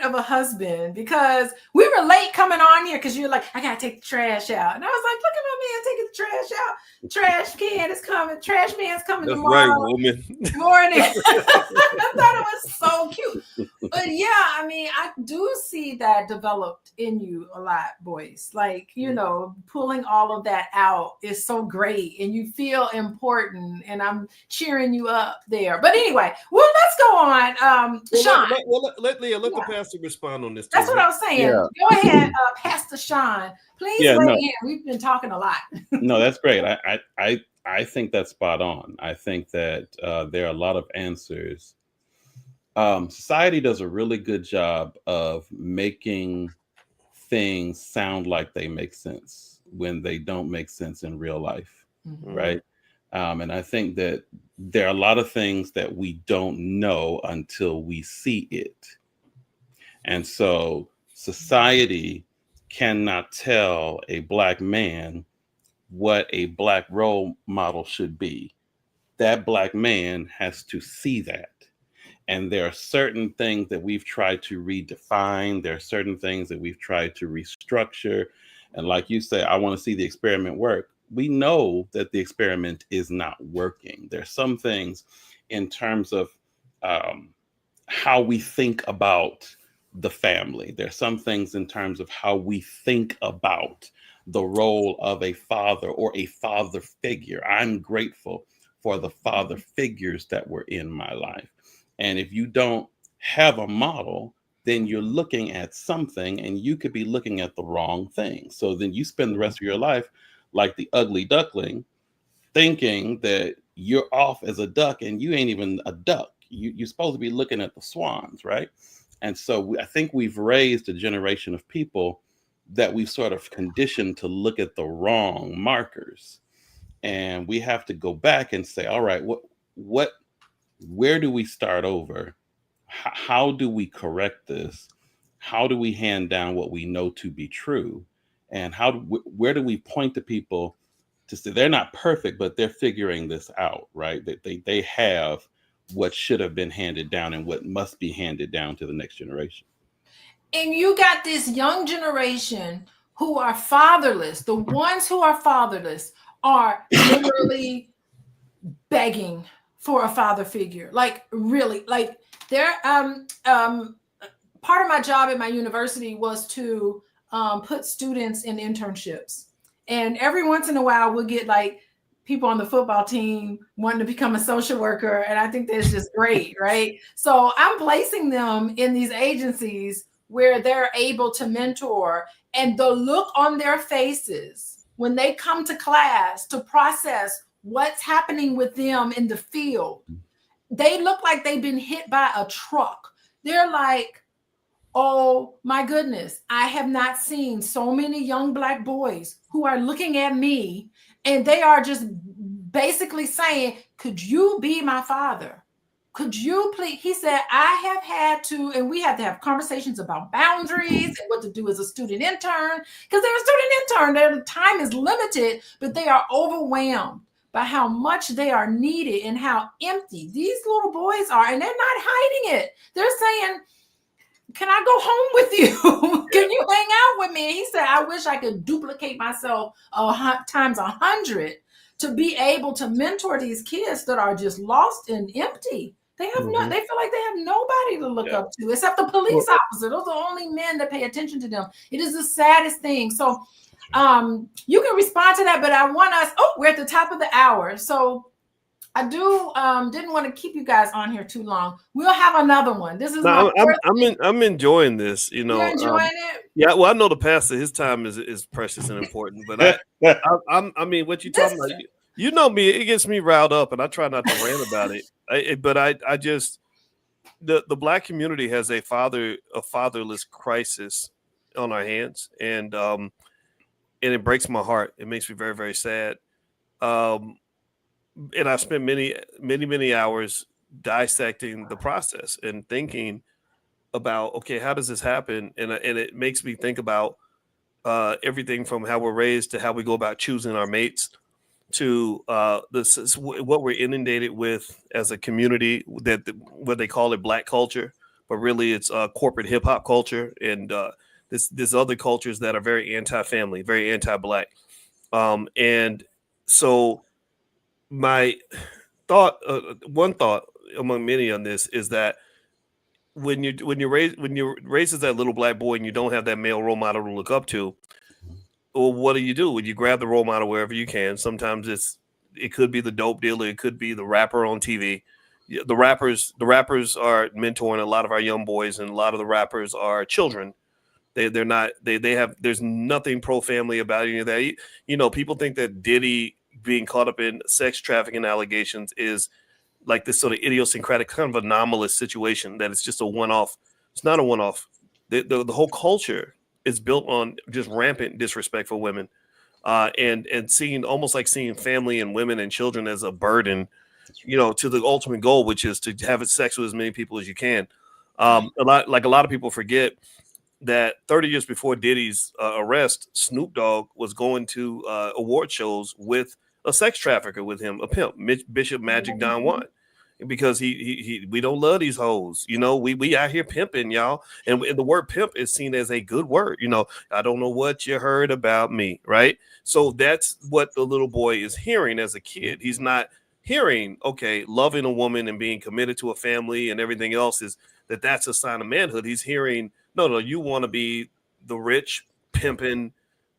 of a husband, because we were late coming on here because you're like, I gotta take the trash out, and I was like, look at my man taking the trash out. Trash can is coming. Trash man's coming tomorrow. Right, woman. Morning. I thought it was so cute. But yeah, I mean, I do see that developed in you a lot, Boyce. Like, you know, pulling all of that out is so great, and you feel important, and I'm cheering you up there. But anyway, well, let's go on. Shaun. Let the pastor respond on this. That's what I was saying. Yeah. Go ahead, Pastor Shaun. Please weigh in. We've been talking a lot. No, that's great. I think that's spot on. I think that there are a lot of answers. Society does a really good job of making things sound like they make sense when they don't make sense in real life, right? And I think that there are a lot of things that we don't know until we see it. And so society cannot tell a Black man what a Black role model should be. That Black man has to see that. And there are certain things that we've tried to redefine. There are certain things that we've tried to restructure. And like you say, I want to see the experiment work. We know that the experiment is not working. There's some things in terms of how we think about the family. There's some things in terms of how we think about the role of a father or a father figure. I'm grateful for the father figures that were in my life. And if you don't have a model, then you're looking at something, and you could be looking at the wrong thing. So then you spend the rest of your life like the ugly duckling, thinking that you're off as a duck, and you ain't even a duck. You're supposed to be looking at the swans, right? And so I think we've raised a generation of people that we've sort of conditioned to look at the wrong markers. And we have to go back and say, all right, where do we start over? How do we correct this? How do we hand down what we know to be true? And where do we point to people to say they're not perfect, but they're figuring this out, right? That they have what should have been handed down and what must be handed down to the next generation. And you got this young generation who are fatherless. The ones who are fatherless are literally begging for a father figure. Like, really, like they're part of my job at my university was to put students in internships. And every once in a while we'll get like people on the football team wanting to become a social worker. And I think that's just great, right? So I'm placing them in these agencies where they're able to mentor, and the look on their faces when they come to class to process what's happening with them in the field, they look like they've been hit by a truck. They're like, oh my goodness, I have not seen so many young Black boys who are looking at me, and they are just basically saying, could you be my father? Could you please? He said, I have had to, and we have to have conversations about boundaries and what to do as a student intern, because they're a student intern, their time is limited, but they are overwhelmed by how much they are needed and how empty these little boys are. And they're not hiding it. They're saying, can I go home with you? Can you hang out with me? And he said, I wish I could duplicate myself times 100 to be able to mentor these kids that are just lost and empty. They have no. They feel like they have nobody to look up to except the police officer. Those are the only men that pay attention to them. It is the saddest thing. So, you can respond to that, but I want us. Oh, we're at the top of the hour, so I do didn't want to keep you guys on here too long. We'll have another one. This is I'm enjoying this. You know, you're enjoying it. Yeah, well, I know the pastor. His time is precious and important, but I mean, what you talking about? You know me, it gets me riled up, and I try not to rant about it. But I just the Black community has a fatherless crisis on our hands, and it breaks my heart. It makes me very, very sad. And I've spent many hours dissecting the process and thinking about, okay, how does this happen? And it makes me think about everything from how we're raised to how we go about choosing our mates to what we're inundated with as a community, what they call it Black culture, but really it's corporate hip hop culture and this other cultures that are very anti-family, very anti-Black. And so my thought, one thought among many on this is that when you're raised as that little Black boy and you don't have that male role model to look up to, well, what do? You grab the role model wherever you can. Sometimes it could be the dope dealer, it could be the rapper on TV. The rappers are mentoring a lot of our young boys, and a lot of the rappers are children. They're not. They have. There's nothing pro family about any of that. You know, people think that Diddy being caught up in sex trafficking allegations is like this sort of idiosyncratic, kind of anomalous situation, that it's just a one-off. It's not a one-off. The whole culture is built on just rampant disrespect for women, and seeing family and women and children as a burden, you know, to the ultimate goal, which is to have sex with as many people as you can. A lot of people forget that 30 years before Diddy's arrest, Snoop Dogg was going to award shows with a sex trafficker with him, a pimp, Bishop Magic Don Juan, because we don't love these hoes. You know, we out here pimping, y'all. And the word pimp is seen as a good word. You know, I don't know what you heard about me, right? So that's what the little boy is hearing as a kid. He's not hearing, okay, loving a woman and being committed to a family and everything else that's a sign of manhood. He's hearing, no, you want to be the rich pimping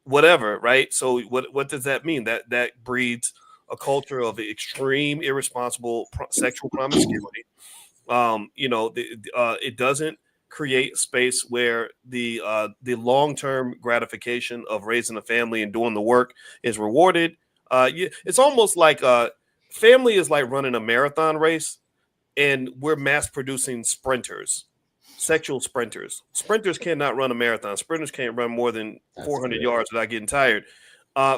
whatever, right? So what does that mean? That breeds a culture of extreme irresponsible sexual promiscuity. You know, it doesn't create space where the long-term gratification of raising a family and doing the work is rewarded. It's almost like family is like running a marathon race, and we're mass producing sprinters. Sexual sprinters. Sprinters cannot run a marathon. Sprinters can't run more than 400 yards without getting tired.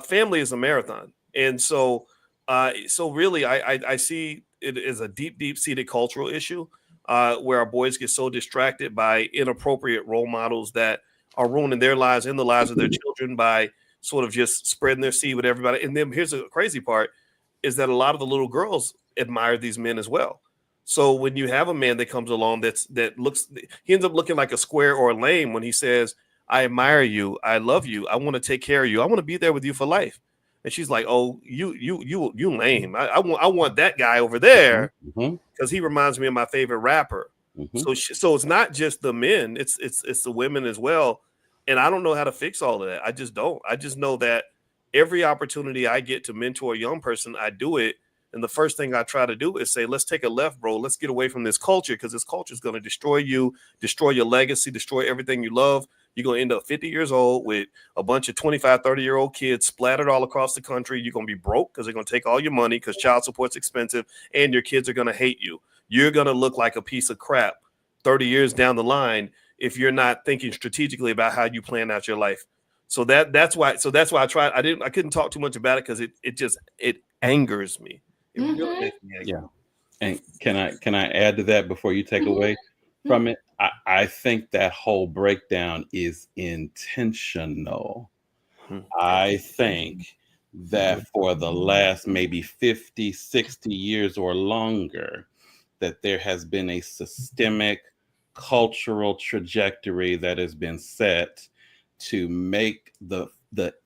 Family is a marathon. And so really, I see it as a deep-seated cultural issue where our boys get so distracted by inappropriate role models that are ruining their lives and the lives of their children by sort of just spreading their seed with everybody. And then here's the crazy part, is that a lot of the little girls admire these men as well. So when you have a man that comes along he ends up looking like a square or a lame when he says, I admire you, I love you, I want to take care of you, I want to be there with you for life. And she's like, oh, you lame. I want that guy over there because he reminds me of my favorite rapper. So it's not just the men, it's the women as well. And I don't know how to fix all of that. I just don't. I just know that every opportunity I get to mentor a young person, I do it. And the first thing I try to do is say, let's take a left, bro. Let's get away from this culture, because this culture is going to destroy you, destroy your legacy, destroy everything you love. You're going to end up 50 years old with a bunch of 25, 30-year-old kids splattered all across the country. You're going to be broke because they're going to take all your money because child support's expensive, and your kids are going to hate you. You're going to look like a piece of crap 30 years down the line if you're not thinking strategically about how you plan out your life. So that's why I tried. I couldn't talk too much about it because it angers me. It really makes me angry. Yeah. And can I add to that before you take away from it? I think that whole breakdown is intentional. I think that for the last maybe 50, 60 years or longer, that there has been a systemic cultural trajectory that has been set to make the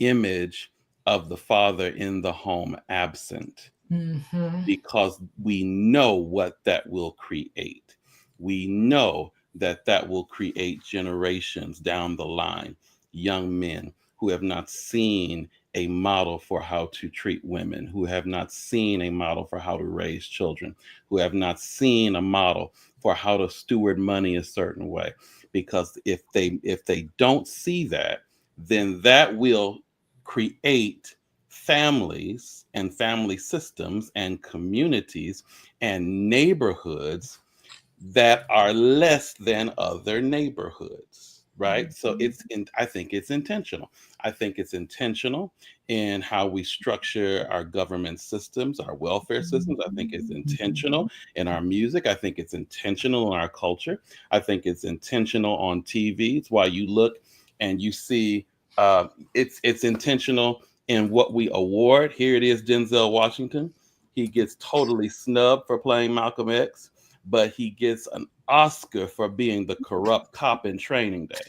image of the father in the home absent. because we know what that will create. We know that that will create generations down the line, young men who have not seen a model for how to treat women, who have not seen a model for how to raise children, who have not seen a model for how to steward money a certain way. Because if they don't see that, then that will create families and family systems and communities and neighborhoods that are less than other neighborhoods, right? So I think it's intentional. I think it's intentional in how we structure our government systems, our welfare systems. I think it's intentional in our music. I think it's intentional in our culture. I think it's intentional on TV. It's why you look and you see it's intentional in what we award. Here it is, Denzel Washington. He gets totally snubbed for playing Malcolm X, but he gets an Oscar for being the corrupt cop in Training Day.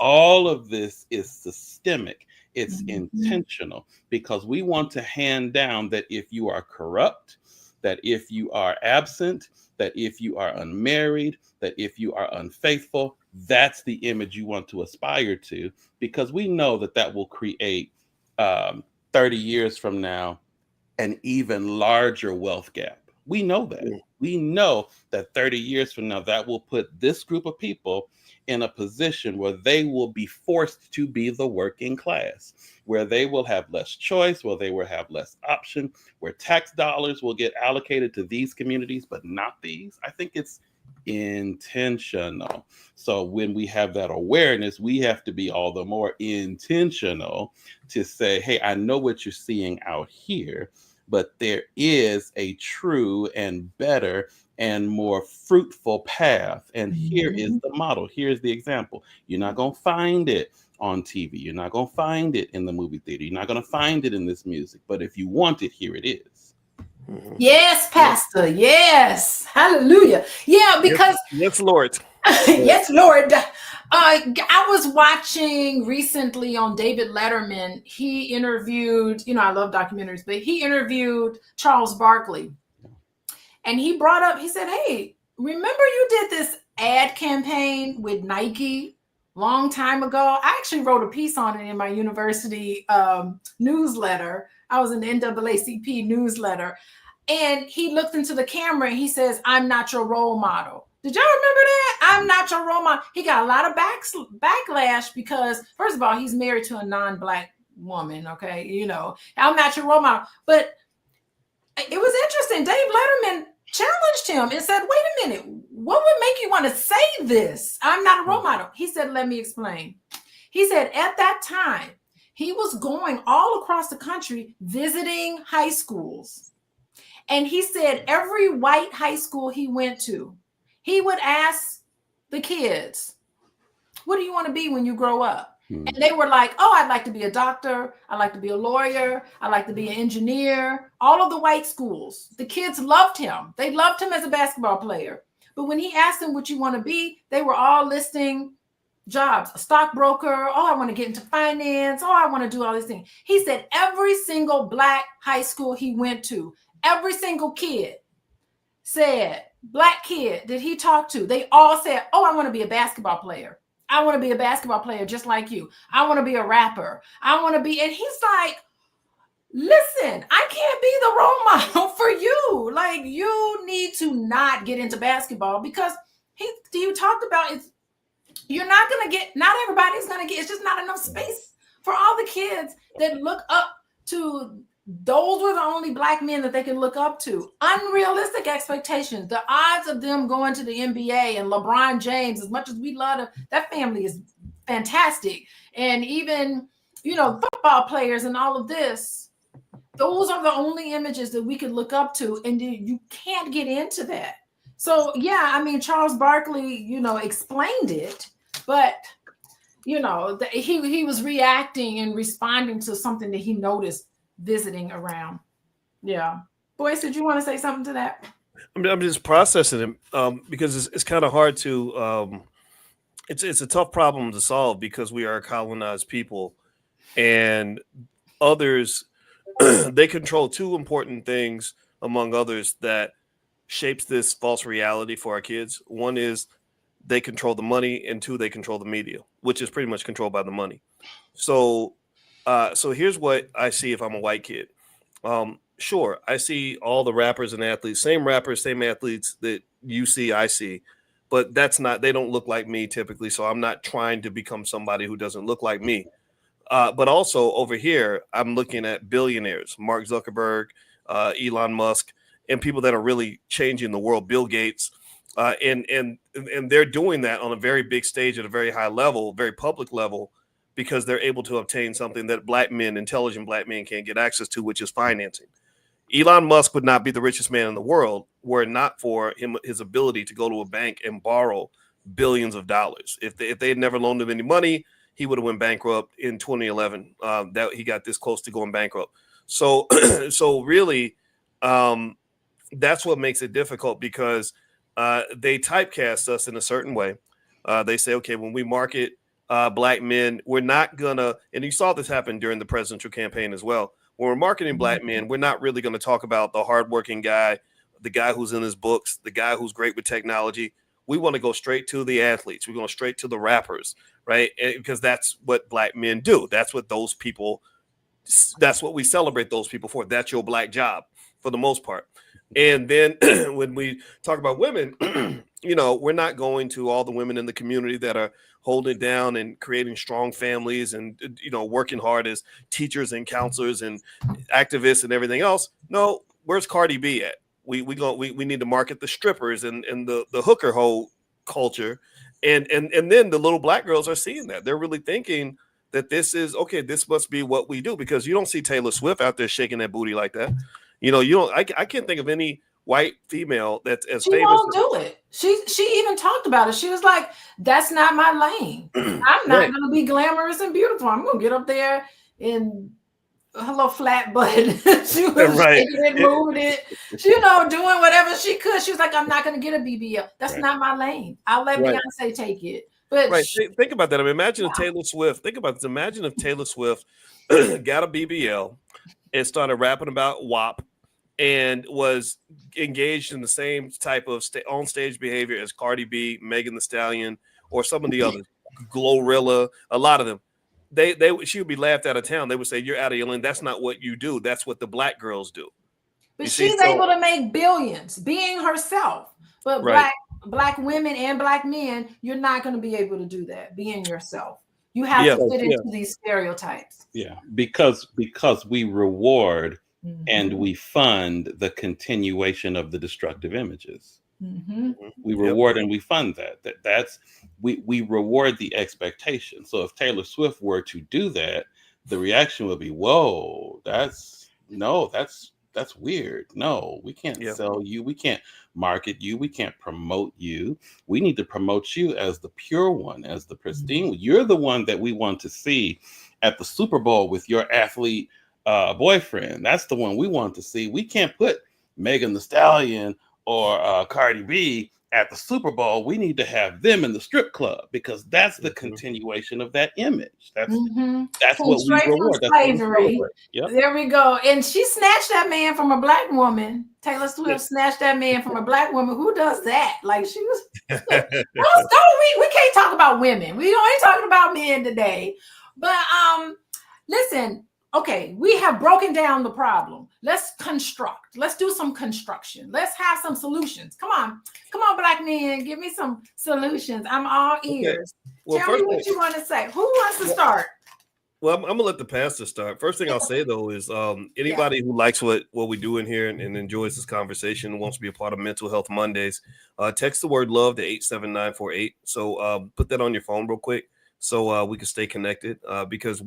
All of this is systemic. It's intentional because we want to hand down that if you are corrupt, that if you are absent, that if you are unmarried, that if you are unfaithful, that's the image you want to aspire to, because we know that that will create 30 years from now an even larger wealth gap. We know that. We know that 30 years from now, that will put this group of people in a position where they will be forced to be the working class, where they will have less choice, where they will have less option, where tax dollars will get allocated to these communities, but not these. I think it's intentional. So when we have that awareness, we have to be all the more intentional to say, hey, I know what you're seeing out here, but there is a true and better and more fruitful path. And here is the model. Here's the example. You're not going to find it on TV. You're not going to find it in the movie theater. You're not going to find it in this music. But if you want it, here it is. Yes, Pastor. Yes. Hallelujah. Yeah, because. Yes, Lord. Yes, Lord. I was watching recently on David Letterman. He interviewed, I love documentaries, but he interviewed Charles Barkley. And he brought up, he said, hey, remember you did this ad campaign with Nike long time ago? I actually wrote a piece on it in my university newsletter. I was in the NAACP newsletter. And he looked into the camera and he says, I'm not your role model. Did y'all remember that? I'm not your role model. He got a lot of backlash because, first of all, he's married to a non-Black woman. Okay. I'm not your role model. But it was interesting. Dave Letterman challenged him and said, wait a minute, what would make you want to say this? I'm not a role model. He said, let me explain. He said at that time, he was going all across the country visiting high schools. And he said every white high school he went to, he would ask the kids, what do you want to be when you grow up? And they were like, oh, I'd like to be a doctor. I'd like to be a lawyer. I'd like to be an engineer. All of the white schools, the kids loved him. They loved him as a basketball player. But when he asked them what you want to be, they were all listing jobs, a stockbroker. Oh, I want to get into finance. Oh, I want to do all these things. He said every single Black high school he went to, every single kid said, Black kid that he talked to, they all said, oh, I want to be a basketball player. I want to be a basketball player just like you. I want to be a rapper. I want to be, and he's like, listen, I can't be the role model for you. Like, you need to not get into basketball because you talked about it. You're not going to get, not everybody's going to get, it's just not enough space for all the kids that look up to. Those were the only Black men that they could look up to. Unrealistic expectations. The odds of them going to the NBA and LeBron James, as much as we love them, that family is fantastic. And even, football players and all of this, those are the only images that we could look up to. And you can't get into that. So, Charles Barkley, explained it, but, he was reacting and responding to something that he noticed visiting around. Yeah. Boyce, did you want to say something to that? I'm just processing it because it's kind of hard to it's a tough problem to solve because we are a colonized people and others they control two important things, among others, that shapes this false reality for our kids. One is they control the money, and two, they control the media, which is pretty much controlled by the money. So, so here's what I see if I'm a white kid. Sure, I see all the rappers and athletes, same rappers, same athletes that you see, I see, but they don't look like me typically. So I'm not trying to become somebody who doesn't look like me. But also over here, I'm looking at billionaires, Mark Zuckerberg, Elon Musk, and people that are really changing the world, Bill Gates. And they're doing that on a very big stage at a very high level, very public level, because they're able to obtain something that black men, intelligent black men, can't get access to, which is financing. Elon Musk would not be the richest man in the world were it not for his ability to go to a bank and borrow billions of dollars. If they had never loaned him any money, he would have went bankrupt in 2011. That he got this close to going bankrupt. So, so really, that's what makes it difficult, because they typecast us in a certain way. They say, okay, when we market black men, we're not gonna, and you saw this happen during the presidential campaign as well. When we're marketing black men, we're not really going to talk about the hardworking guy, the guy who's in his books, the guy who's great with technology. We want to go straight to the athletes. We're going straight to the rappers, right? Because that's what black men do. That's what we celebrate those people for. That's your black job for the most part. And then when we talk about women, we're not going to all the women in the community that are holding it down and creating strong families and, working hard as teachers and counselors and activists and everything else. No, where's Cardi B at? We need to market the strippers and the hooker hole culture. And then the little black girls are seeing that. They're really thinking that this is, okay, this must be what we do, because you don't see Taylor Swift out there shaking that booty like that. I can't think of any white female that's as she famous. Won't do it. She even talked about it. She was like, "That's not my lane. I'm not going to be glamorous and beautiful. I'm going to get up there and hello flat butt." She was shaking it, moving it, doing whatever she could. She was like, "I'm not going to get a BBL. That's not my lane. I'll let Beyonce take it." But think about that. I mean, imagine if Taylor Swift. Think about this. Imagine if Taylor Swift got a BBL and started rapping about WAP and was engaged in the same type of on-stage behavior as Cardi B, Megan Thee Stallion, or some of the others, Glorilla, a lot of them. She would be laughed out of town. They would say, "You're out of your lane. That's not what you do. That's what the black girls do." But she's able to make billions being herself. But black women and black men, you're not going to be able to do that, being yourself. You have to fit into these stereotypes. Yeah, because we reward and we fund the continuation of the destructive images. We reward and we fund that. That's we reward the expectation. So if Taylor Swift were to do that, the reaction would be, "Whoa, that's weird. No, we can't sell you. We can't market you. We can't promote you. We need to promote you as the pure one, as the pristine. You're the one that we want to see at the Super Bowl with your athlete boyfriend. That's the one we want to see. We can't put Megan Thee Stallion or Cardi B at the Super Bowl. We need to have them in the strip club, because that's the continuation of that image. That's what we reward. Slavery. There we go. And she snatched that man from a black woman. Taylor Swift snatched that man from a black woman. Who does that? Like, she was. we can't talk about women. We ain't talking about men today. But listen. Okay, we have broken down the problem. Let's construct. Let's do some construction. Let's have some solutions. Come on, black men, give me some solutions. I'm all ears. Well, tell me what you want to say. Who wants to start? Well, I'm gonna let the pastor start. First thing I'll say though is anybody who likes what we do in here and enjoys this conversation and wants to be a part of Mental Health Mondays, text the word love to 87948. So put that on your phone real quick, so we can stay connected, because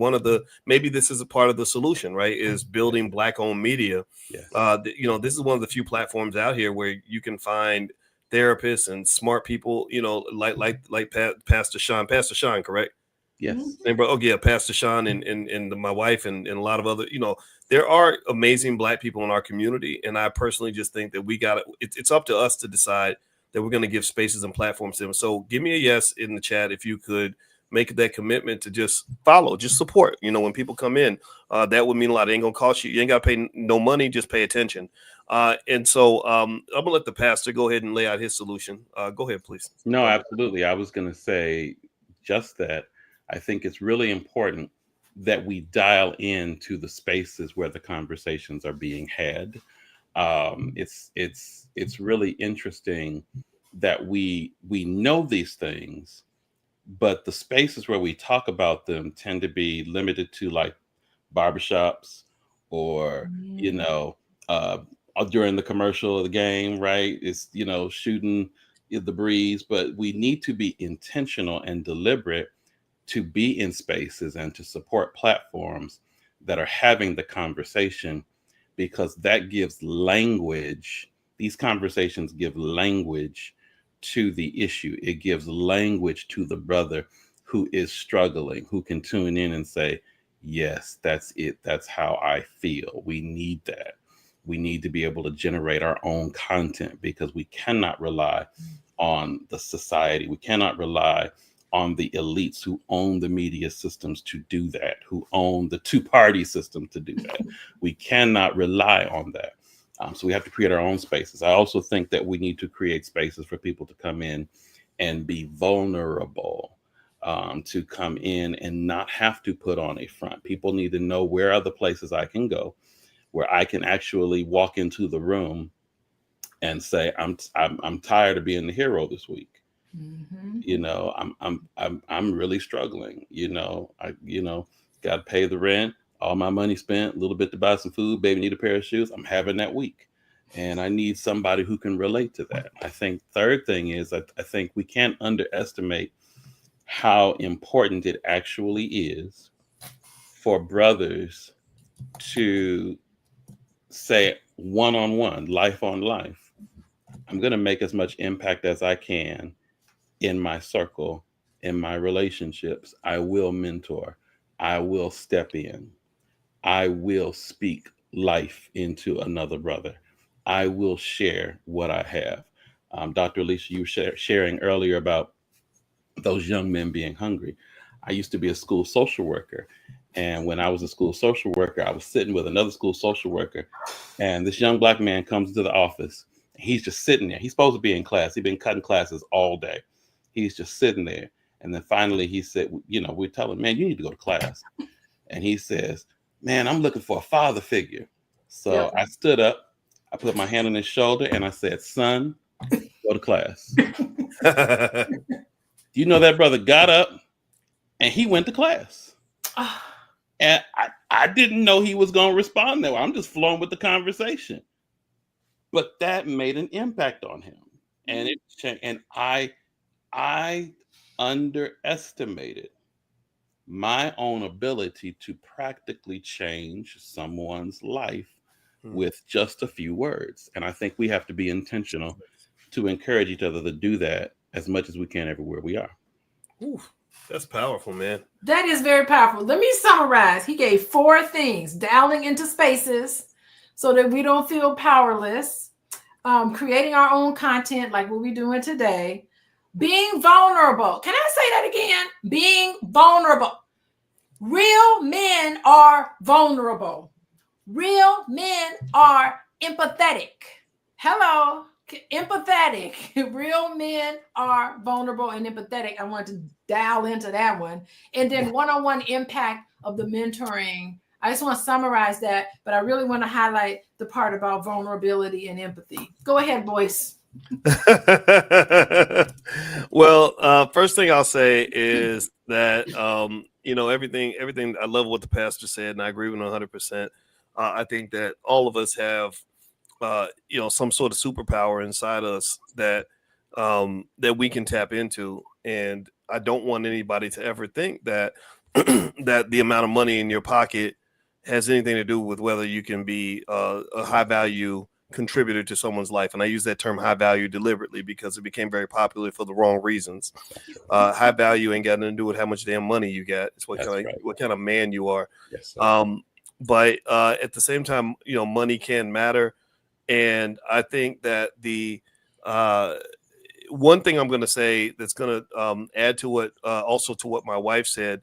maybe this is a part of the solution, right? Is building black-owned media. This is one of the few platforms out here where you can find therapists and smart people, like Pastor Shaun, correct? Yes. Pastor Shaun and my wife and a lot of other, there are amazing black people in our community. And I personally just think that it's up to us to decide that we're going to give spaces and platforms to them. So give me a yes in the chat if you could make that commitment to just follow, just support. When people come in, that would mean a lot. It ain't gonna cost you. You ain't got to pay no money. Just pay attention. And so I'm gonna let the pastor go ahead and lay out his solution. Go ahead, please. No, absolutely. I was gonna say just that. I think it's really important that we dial into the spaces where the conversations are being had. It's really interesting that we know these things, but the spaces where we talk about them tend to be limited to like barbershops or during the commercial of the game, right? It's shooting the breeze, but we need to be intentional and deliberate to be in spaces and to support platforms that are having the conversation, because that gives language. These conversations give language to the issue. It gives language to the brother who is struggling, who can tune in and say, yes, that's it. That's how I feel. We need that. We need to be able to generate our own content, because we cannot rely on the society. We cannot rely on the elites who own the media systems to do that, who own the two-party system to do that. We cannot rely on that. So we have to create our own spaces. I also think that we need to create spaces for people to come in and be vulnerable, to come in and not have to put on a front. People need to know, where are the places I can go where I can actually walk into the room and say, I'm tired of being the hero this week. I'm really struggling. I got to pay the rent, all my money spent, a little bit to buy some food, baby need a pair of shoes. I'm having that week, and I need somebody who can relate to that. I think third thing is, I think we can't underestimate how important it actually is for brothers to say one-on-one, life on life, I'm going to make as much impact as I can in my circle, in my relationships. I will mentor. I will step in. I will speak life into another brother. I will share what I have. Dr. Alicia, you were sharing earlier about those young men being hungry. I used to be a school social worker. And when I was a school social worker, I was sitting with another school social worker. And this young Black man comes to the office. He's just sitting there. He's supposed to be in class. He'd been cutting classes all day. He's just sitting there. And then finally he said, we tell him, man, you need to go to class. And he says, man, I'm looking for a father figure. So I stood up, I put my hand on his shoulder, and I said, son, go to class. You know, that brother got up and he went to class. And I didn't know he was going to respond that way. I'm just flowing with the conversation. But that made an impact on him. And it changed. And I underestimated my own ability to practically change someone's life with just a few words. And I think we have to be intentional to encourage each other to do that as much as we can everywhere we are. Ooh, that's powerful, man. That is very powerful. Let me summarize. He gave 4 things: dialing into spaces so that we don't feel powerless, creating our own content like what we're doing today, being vulnerable. Can I say that again? Being vulnerable. Real men are vulnerable. Real men are empathetic. Hello, empathetic. Real men are vulnerable and empathetic. I want to dial into that one. And then one-on-one impact of the mentoring. I just want to summarize that, but I really want to highlight the part about vulnerability and empathy. Go ahead, Boyce. Well, first thing I'll say is that everything. I love what the pastor said, and I agree with him 100%. I think that all of us have, some sort of superpower inside us that that we can tap into, and I don't want anybody to ever think that that the amount of money in your pocket has anything to do with whether you can be a high value contributor to someone's life. And I use that term high value deliberately because it became very popular for the wrong reasons. High value ain't got nothing to do with how much damn money you got. It's what kind of man you are. Yes, but at the same time, money can matter. And I think that one thing I'm going to say that's going to add to what also to what my wife said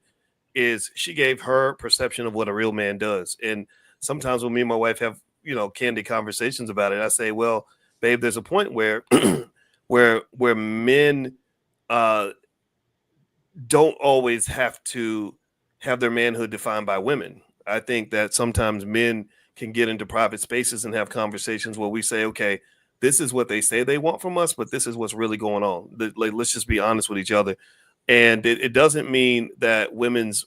is she gave her perception of what a real man does. And sometimes when me and my wife have, candid conversations about it, I say, well, babe, there's a point where where men don't always have to have their manhood defined by women. I think that sometimes men can get into private spaces and have conversations where we say, okay, this is what they say they want from us, but this is what's really going on. Let's just be honest with each other. And it doesn't mean that women's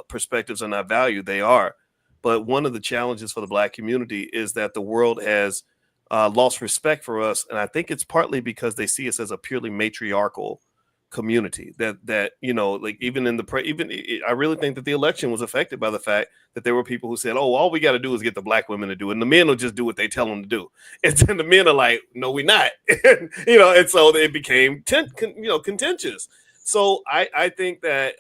perspectives are not valued. They are. But one of the challenges for the Black community is that the world has lost respect for us. And I think it's partly because they see us as a purely matriarchal community that like even in I really think that the election was affected by the fact that there were people who said, oh, all we got to do is get the Black women to do it, and the men will just do what they tell them to do. And then the men are like, no, we're not. And so it became contentious. So I think that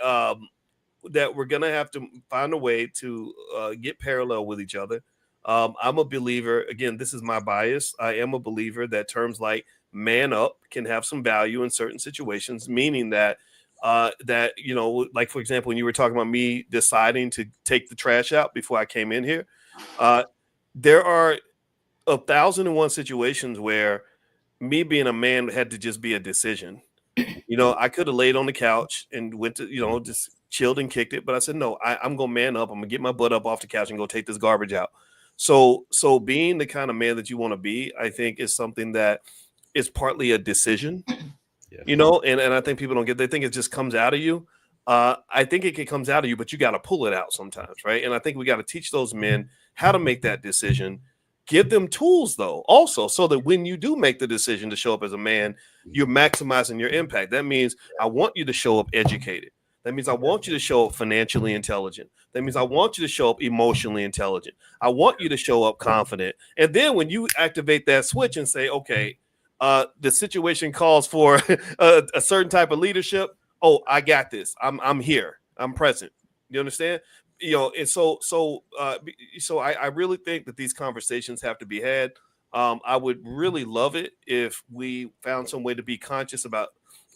that we're gonna have to find a way to get parallel with each other. I'm a believer, again, this is my bias, I am a believer that terms like man up can have some value in certain situations, meaning that like, for example, when you were talking about me deciding to take the trash out before I came in here, there are 1,001 situations where me being a man had to just be a decision. I could have laid on the couch and went to, just chilled and kicked it, but I said, no, I'm going to man up. I'm going to get my butt up off the couch and go take this garbage out. So being the kind of man that you want to be, I think is something that is partly a decision, and I think people don't get, they think it just comes out of you. I think it comes out of you, but you got to pull it out sometimes. Right. And I think we got to teach those men how to make that decision, give them tools though, also, so that when you do make the decision to show up as a man, you're maximizing your impact. That means I want you to show up educated. That means I want you to show up financially intelligent. That means I want you to show up emotionally intelligent. I want you to show up confident. And then when you activate that switch and say, okay, the situation calls for a certain type of leadership. Oh, I got this. I'm here. I'm present. You understand? And so I really think that these conversations have to be had. I would really love it if we found some way to be conscious about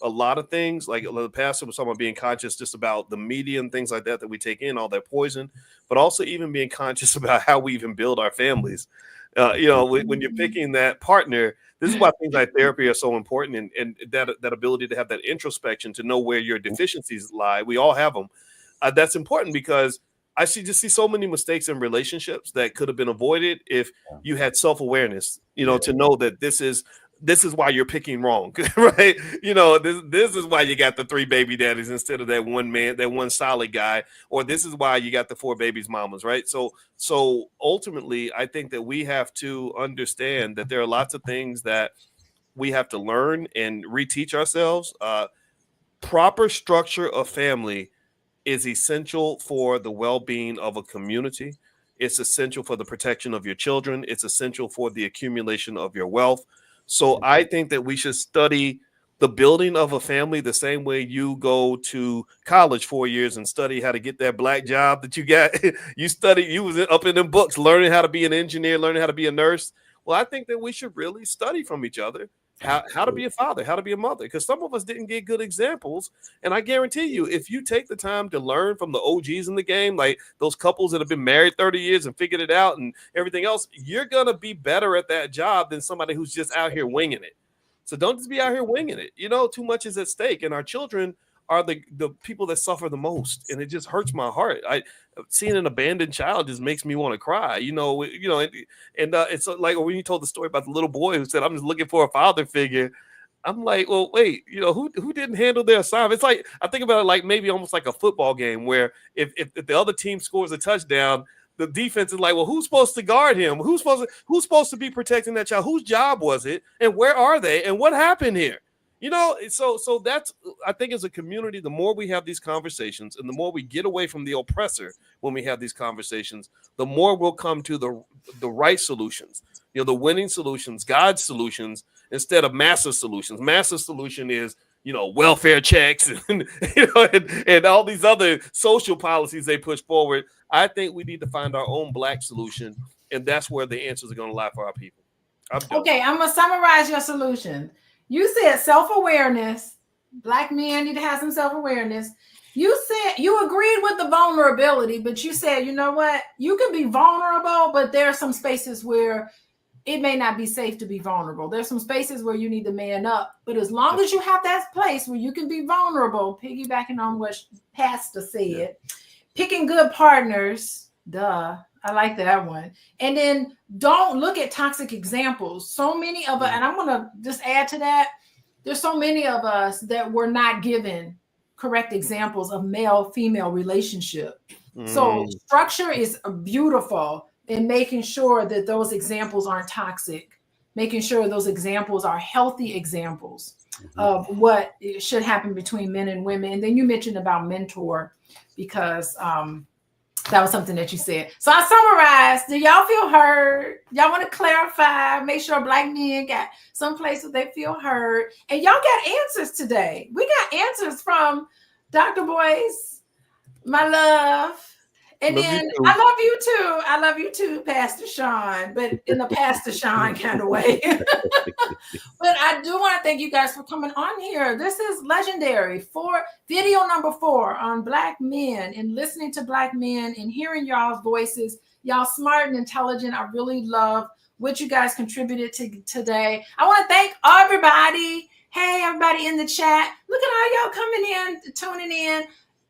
a lot of things. Like the pastor was talking about being conscious just about the media and things like that we take in, all that poison, but also even being conscious about how we even build our families. When you're picking that partner, this is why things like therapy are so important, and that ability to have that introspection to know where your deficiencies lie. We all have them. That's important because I just see so many mistakes in relationships that could have been avoided if you had self-awareness, to know that this is why you're picking wrong, right? This is why you got the 3 baby daddies instead of that one man, that one solid guy, or this is why you got the 4 babies mamas, right? So ultimately, I think that we have to understand that there are lots of things that we have to learn and reteach ourselves. Proper structure of family is essential for the well-being of a community. It's essential for the protection of your children. It's essential for the accumulation of your wealth. So I think that we should study the building of a family the same way you go to college 4 years and study how to get that Black job that you got. You was up in them books, learning how to be an engineer, learning how to be a nurse. Well, I think that we should really study from each other how to be a father, how to be a mother, because some of us didn't get good examples. And I guarantee you, if you take the time to learn from the OGs in the game, like those couples that have been married 30 years and figured it out and everything else, you're going to be better at that job than somebody who's just out here winging it. So don't just be out here winging it. Too much is at stake. And our children are the people that suffer the most. And it just hurts my heart. Seeing an abandoned child just makes me want to cry, and it's like when you told the story about the little boy who said, I'm just looking for a father figure. I'm like, well, wait, who didn't handle their assignment? It's like, I think about it like maybe almost like a football game where if the other team scores a touchdown, the defense is like, well, who's supposed to guard him? Who's supposed to be protecting that child? Whose job was it? And where are they? And what happened here? So that's, I think as a community, the more we have these conversations and the more we get away from the oppressor when we have these conversations, the more we'll come to the right solutions, the winning solutions, God's solutions, instead of massive solutions. Massive solution is, welfare checks and all these other social policies they push forward. I think we need to find our own Black solution, and that's where the answers are going to lie for our people. Okay, I'm going to summarize your solution. You said self-awareness. Black men need to have some self-awareness. You said you agreed with the vulnerability, but you said, you know what? You can be vulnerable, but there are some spaces where it may not be safe to be vulnerable. There's some spaces where you need to man up. But as long as you have that place where you can be vulnerable, piggybacking on what Pastor said, picking good partners, duh. I like that one. And then don't look at toxic examples. So many of us, and I'm going to just add to that, there's so many of us that were not given correct examples of male-female relationship. So structure is beautiful in making sure that those examples aren't toxic, making sure those examples are healthy examples of what should happen between men and women. And then you mentioned about mentor, because that was something that you said. So I summarized. Do y'all feel heard? Y'all want to clarify, make sure Black men got some place where they feel heard. And y'all got answers today. We got answers from Dr. Boyce, my love. And then I love you too. I love you too, Pastor Shaun, but in a Pastor Shaun kind of way. But I do want to thank you guys for coming on here. This is legendary. Video number 4 on Black men and listening to Black men and hearing y'all's voices. Y'all smart and intelligent. I really love what you guys contributed to today. I want to thank everybody. Hey, everybody in the chat. Look at all y'all coming in, tuning in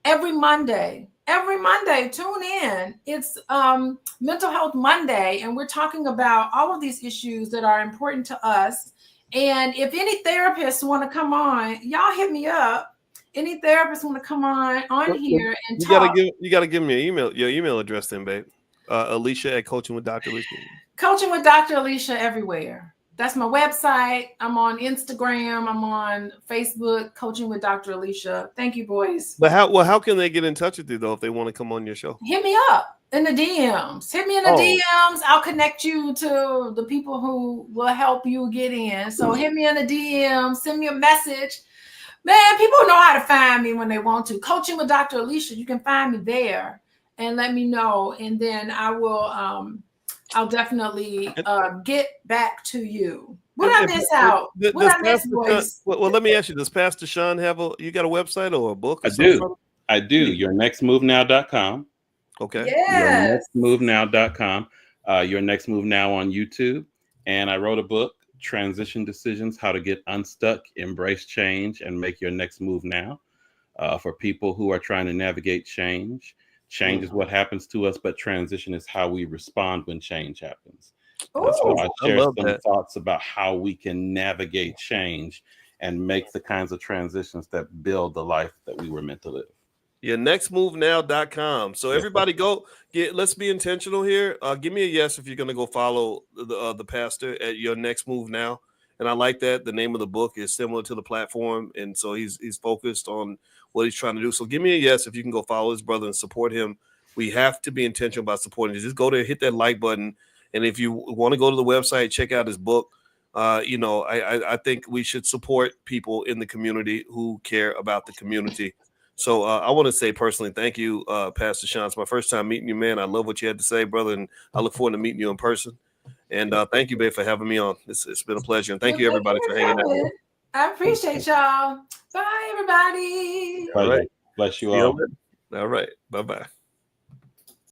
every Monday. Every Monday, tune in. It's Mental Health Monday, and we're talking about all of these issues that are important to us. And if any therapists want to come on, y'all hit me up. Any therapists want to come on here and talk. You gotta give me your email address then, babe. Alicia at Coaching with Dr. Alicia. Coaching with Dr. Alicia everywhere. That's my website. I'm on Instagram. I'm on Facebook. Coaching with Dr. Alicia. Thank you, boys. But how can they get in touch with you though if they want to come on your show? Hit me up in the DMs. Hit me in the DMs. I'll connect you to the people who will help you get in. So hit me in the DMs. Send me a message. Man, people know how to find me when they want to. Coaching with Dr. Alicia. You can find me there and let me know, and then I will. I'll definitely get back to you. What did I miss out? What I miss, Boyce? Well, let me ask you, does Pastor Shaun have you got a website or a book? Or I do. YourNextMoveNow.com. Okay. Yes. YourNextMoveNow.com. Your Next Move Now on YouTube. And I wrote a book, Transition Decisions, How to Get Unstuck, Embrace Change, and Make Your Next Move Now, for people who are trying to navigate change. Change is what happens to us, but transition is how we respond when change happens. So I share some thoughts about how we can navigate change and make the kinds of transitions that build the life that we were meant to live. YourNextMoveNow.com. So everybody let's be intentional here. Give me a yes if you're going to go follow the pastor at Your Next Move Now. And I like that. The name of the book is similar to the platform. And so he's focused on what he's trying to do. So give me a yes if you can go follow his brother and support him. We have to be intentional about supporting him. Just go there, hit that like button. And if you want to go to the website, check out his book. I think we should support people in the community who care about the community. So I want to say personally, thank you, Pastor Shaun. It's my first time meeting you, man. I love what you had to say, brother. And I look forward to meeting you in person. And thank you, babe, for having me on. It's been a pleasure. And thank you, everybody, for hanging out. I appreciate y'all. Bye, everybody. All right. Bless you all. All right. Bye-bye.